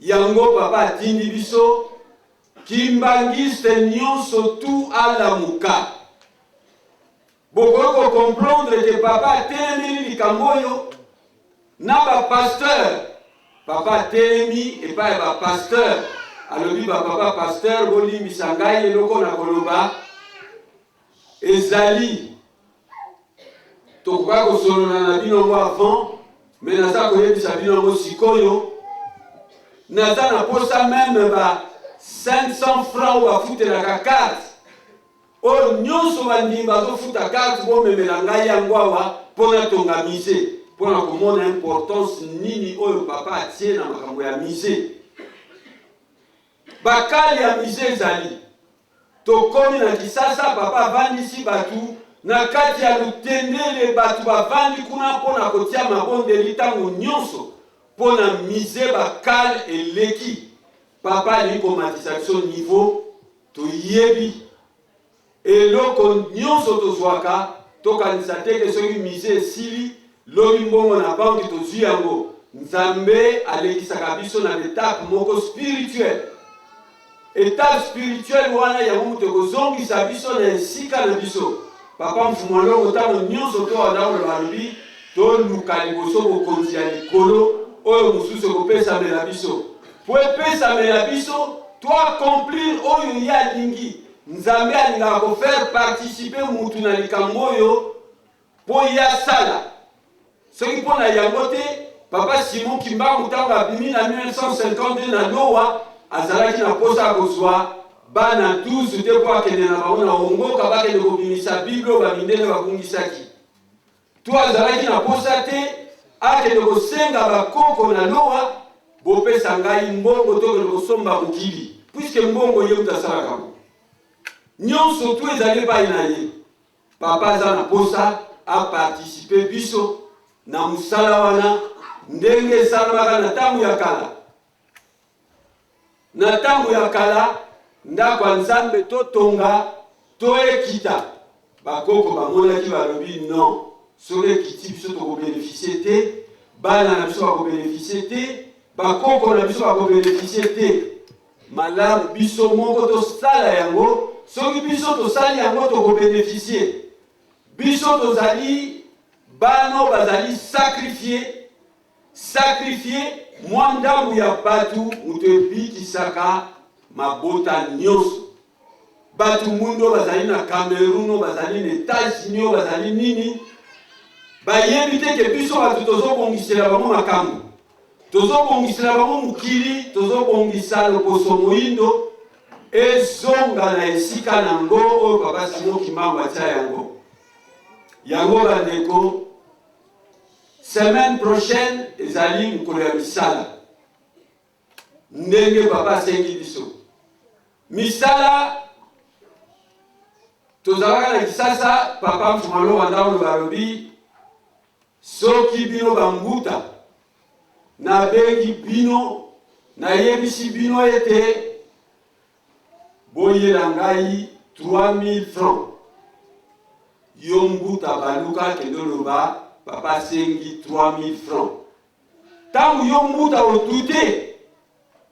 yango papa atindi biso kimbangiste nyonso tu alamuka bokoki kocomprendre ke papa atelemeli likambo oyo na bapasteur papa atelemi epai ya bapasteur alobi bapapa pasteur bolimbisa ngai eloko na koloba ezali tokoka kosolola na bino ngo avant me naza koyebisa bino ngo sikoyo naza na posa meme ba 500 francs oyo bafutelaka karte oyo nyonso bandimi bazofuta karte bomemela ngai yango awa mpo natonga mise mpona komona importance nini oyo papa atie na makambo ya mise bakali ya mise ezali tokomi na Kisasa papa avandisi batu na kati ya lutendele batu bavandi kuna mpona kotia mabondeli ntango nyonso mpona mise bakale eleki papa alingi komatisa biso niveau toyebi eloko nyonso tozwaka tokanisa teke soki mise esili lobi mbongo na banki tozwi yango nzambe alekisaka biso na etape moko spirituelle étape spirituelle wana yango moto ekozongisa biso na esika na biso papa mfumalongo ntango nyonso towanda koloba lobi toluka liboso bokonzi ya likolo oyo mosusu ekopesamela biso po epesamela biso toaccomplir oyo ye alingi nzambe alingaka kofaire participer mutu na likambo oyo mpo ye asala soki mpo na yango te papa Simon Kimbangu ntango abimi na 1952 na Lowa azalaki na posa ya kozwa bana 12 te mpo akende na bango na ongoka bakende kobimisa bible oyo bamindele bakungisaki to azalaki na posa te akende kosenga bakoko na Lowa bopesa ngai mbongo tokende kosomba mokili puiske mbongo ye utasalaka nyonso tu ezali epai na ye papa aza na posa aparticipe biso na musala wana ndenge esalamaka na ntango ya kala. Na ntango ya kala ndako ya Nzambe totonga to ekita bakoko bamonaki balobi non soki ekiti biso tokobénéficie te, bana na biso bakobénéficie te, bakoko na biso bakobénéficie te. Malamu biso moko tosala yango, soki biso tosali yango tokobénéficie. Biso tozali bano bazali sacrifié mwa ndambu ya batu mutu ebikisaka mabota nyonso. Batu mundo bazali na Cameroun, bazali na États-Unis, bazali nini, bayebi te ke biso batu tozobongisela bango makambo, tozobongisela bango mokili, tozobongisa loposo moyindo ezonga na esika nango oyo Papa Simon Kimbangu atia yango. Yango bandeko, semaine prochaine ezali mokolo ya misala ndenge Papa asengi biso. Misala tozalaka na Kisasa, Papa Mfumalo wandao balobi soki bino bambuta na bengi bino na yebisi bino ete boyela ngai 3000 francs. Yo mbuta baluka kendo loba Papa sengi 3000 francs. Tangu yo mbuta otute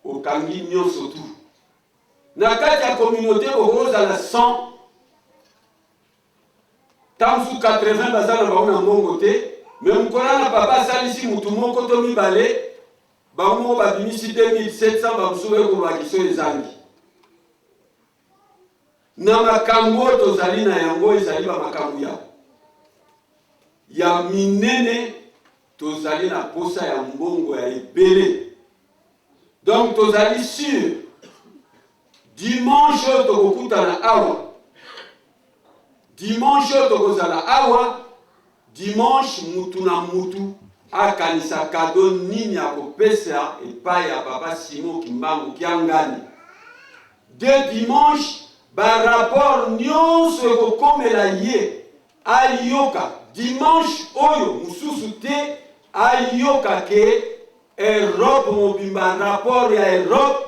okangi nyonso tu. Na kati ya communauté okoza la 100 tangu 80 bazana baona mbongo te, me mkolana Papa salisi mutu moko to mibale bango babimisi 2700 bamusuwe ko bakiso ezangi. Na makambo tozali na yango ezali ba makambo ya minene, tozali na posa ya mbongo ya ebele. Donc tozali sûr dimanche tokokutana awa, dimanche tokozala awa, dimanche mutu na mutu akanisa kado nini akopesa epai ya Papa Simon Kimbangu kiangani. De dimanche ba rapport nyonso ekokomela ye alioka dimanche oyo mususu te alioka ke Europe mobimba rapport ya Europe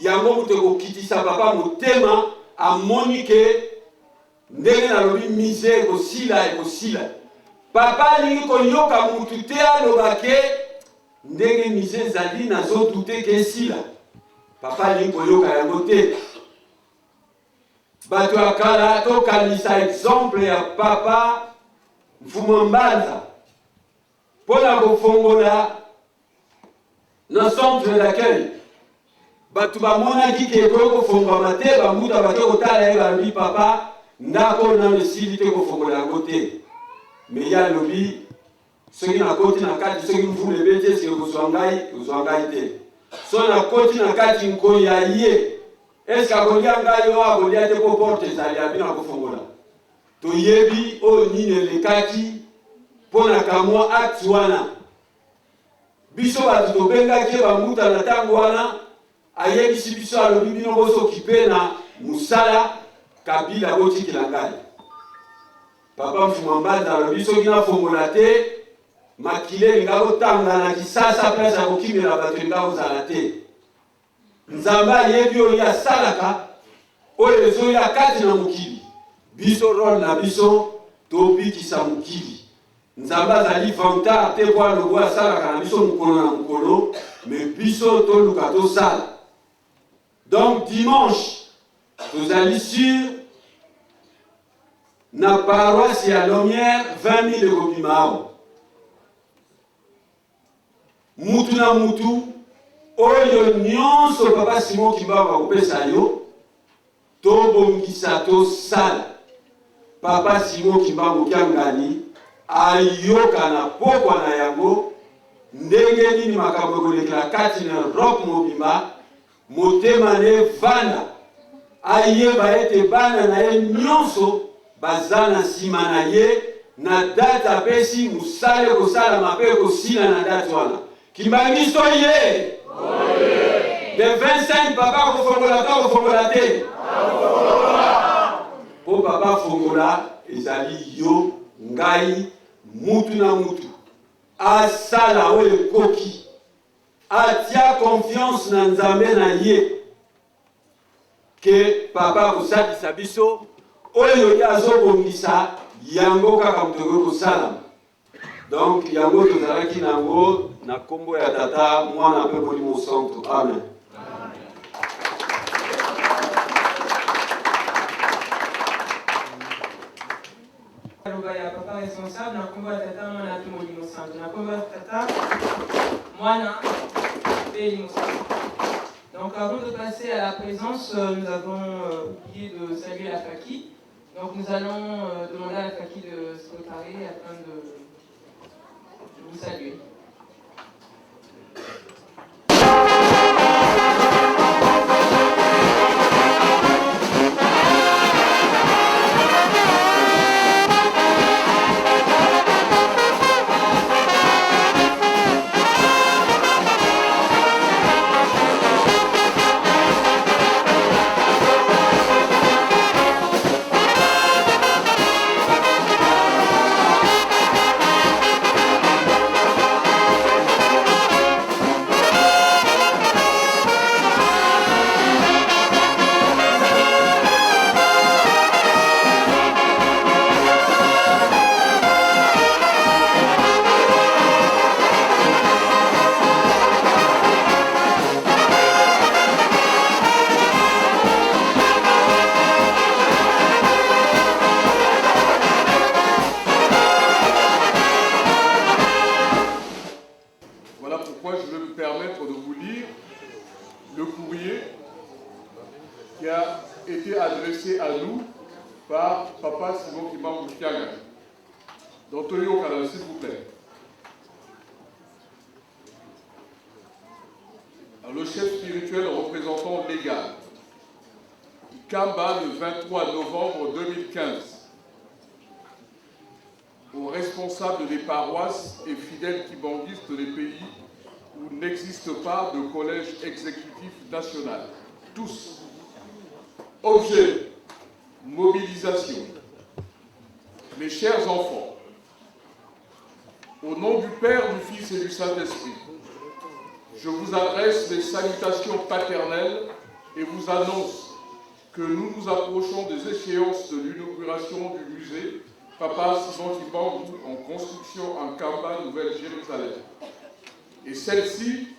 yango mutu ekokitisa Papa motema amoni ke ndenge nalobi mise ekosila. Papa alingi koyoka mutu te aloba ke ndenge mise ezali nazodute ke esila. Papa alingi koyoka yango te. Bato ya kala tokanisa exemple ya Papa Mfumu Mbanza mpona kofongola na centre d'accueil. Bato bamonaki ke ekoki kofongwama te, bambuta bake kotala ye balobi Papa ndako nano esili te kofongola yango te. Me ya lobi soki nakoti na kati, soki mvula ebeti eske kozwa ngai te. So nakoti na kati nkoyi ya ye eske akolia ngai oyo akolia te po porte ezali abina kofongola. Toyebi oyo nini elekaki mpona kamwa acte wana. Biso bato tobengaki bambuta na ntango wana ayebisi biso alobi bino bosokipe na musala Kabila botikila ngai. Papa Mfumu Mbanza alobi soki nafongola te makile linga kotanga na Kisasa place ya kokimela bato linga kozala te. Nzambe ayebi oyo asalaka oyo ezoya kati na mokili. Biso role na biso tobikisa mokili. Nzambe azali vantard te po alobo asalaka na biso mokolo na mokolo, me biso toluka tosala. Donc dimanche tozali sur na paroisse ya Lomière 20 000 ekobima awa. Mutu na mutu oyo nyonso Papa Simon Kimbangu akopesa yo tobongisa tosala. Papa Simon Kimbangu kiangani ayoka na pokwa na yango ndenge nini makambo ekolekela kati na Europe mobima motema ne vanda ayeba ete bana na ye nyonso baza na nsima na ye na date apesi musale kosalama mpe kosila na date wana. Kimbangiso ye le 25 Papa kofongola to kofongola te po Papa fongola ezali yo ngai mutu na mutu. asala oyo ekoki, atia confiance na Nzambe na ye ke papa kosalisa biso oyo ye azobongisa yango kaka moto okoki kosala. Donc yango tozalaki nango na kombo ya tata mwana mpe molimo santo. Amen. Ya papa responsable na kombo ya tata mwana mpe molimo santo, na kombo ya tata mwana mpe molimo santo. Donc avant de passer à la présence, nous avons oublié de saluer la Faki. Donc nous allons demander à la Faki de se préparer afin de vous saluer. Qui a été adressé à nous par Papa Simon Kimbangu Kiangani. D'Antonio Canal, s'il vous plaît. Alors, le chef spirituel représentant légal, Kamba, le 23 novembre 2015, aux responsables des paroisses et fidèles kimbanguistes des pays où n'existe pas de collège exécutif national. Tous. Objet, mobilisation. Mes chers enfants, au nom du Père, du Fils et du Saint-Esprit, je vous adresse les salutations paternelles et vous annonce que nous nous approchons des échéances de l'inauguration du musée Papa Simon Kimbangu en construction en Kamba, Nouvelle-Jérusalem. Et celle-ci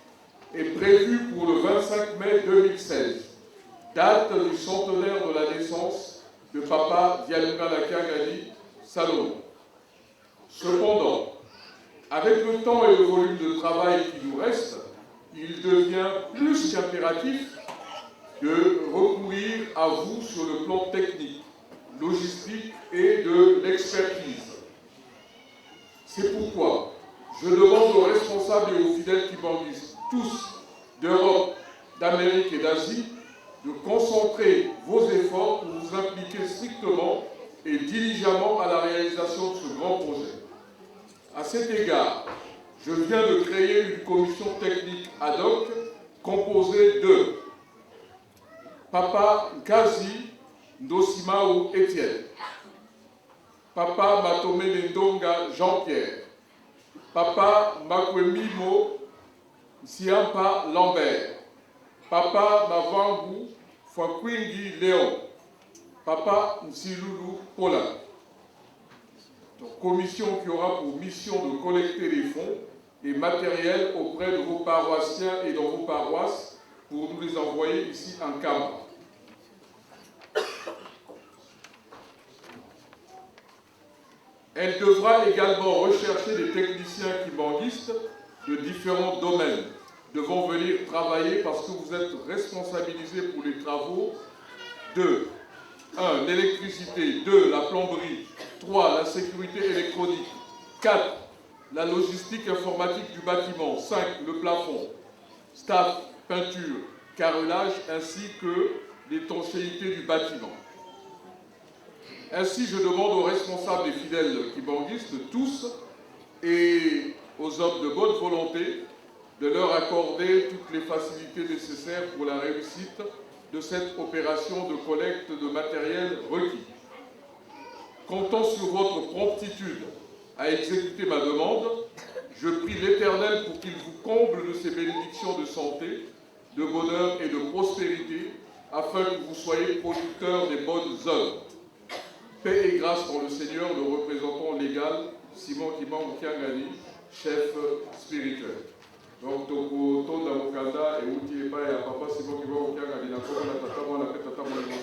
est prévue pour le 25 mai 2016, date du centenaire de la naissance de Papa Dialungala Kiangani Salomon. Cependant, avec le temps et le volume de travail qui nous reste, il devient plus qu'impératif de recourir à vous sur le plan technique, logistique et de l'expertise. C'est pourquoi je demande aux responsables et aux fidèles kimbanguistes, tous d'Europe, d'Amérique et d'Asie, de concentrer vos efforts pour vous impliquer strictement et diligemment à la réalisation de ce grand projet. À cet égard, je viens de créer une commission technique ad hoc composée de Papa Nkazi Ndosimao Étienne, Papa Matome Ndonga Jean-Pierre, Papa Makwemimo Siampa Lambert, Papa Mavangu Fakwingi Léon, Papa Nsilulu Paulin. Donc, commission qui aura pour mission de collecter les fonds et matériels auprès de vos paroissiens et dans vos paroisses pour nous les envoyer ici en Kamba. Elle devra également rechercher des techniciens kimbanguistes de différents domaines devant venir travailler parce que vous êtes responsabilisés pour les travaux de 1. L'électricité, 2. La plomberie, 3. La sécurité électronique, 4. La logistique informatique du bâtiment, 5. Le plafond, staff, peinture, carrelage ainsi que l'étanchéité du bâtiment. Ainsi, je demande aux responsables et fidèles kimbanguistes, tous, et aux hommes de bonne volonté, de leur accorder toutes les facilités nécessaires pour la réussite de cette opération de collecte de matériel requis. Comptant sur votre promptitude à exécuter ma demande, Je prie l'Éternel pour qu'il vous comble de ses bénédictions de santé, de bonheur et de prospérité, afin que vous soyez producteurs des bonnes œuvres. Paix et grâce pour le Seigneur, le représentant légal, Simon Kimbangu Kiangani, chef spirituel. Donc, Toko Tonda Mokanda et Uti Epa et Papa Simon Kimbangu Kiangani, na Tata Mwana Tata Mwana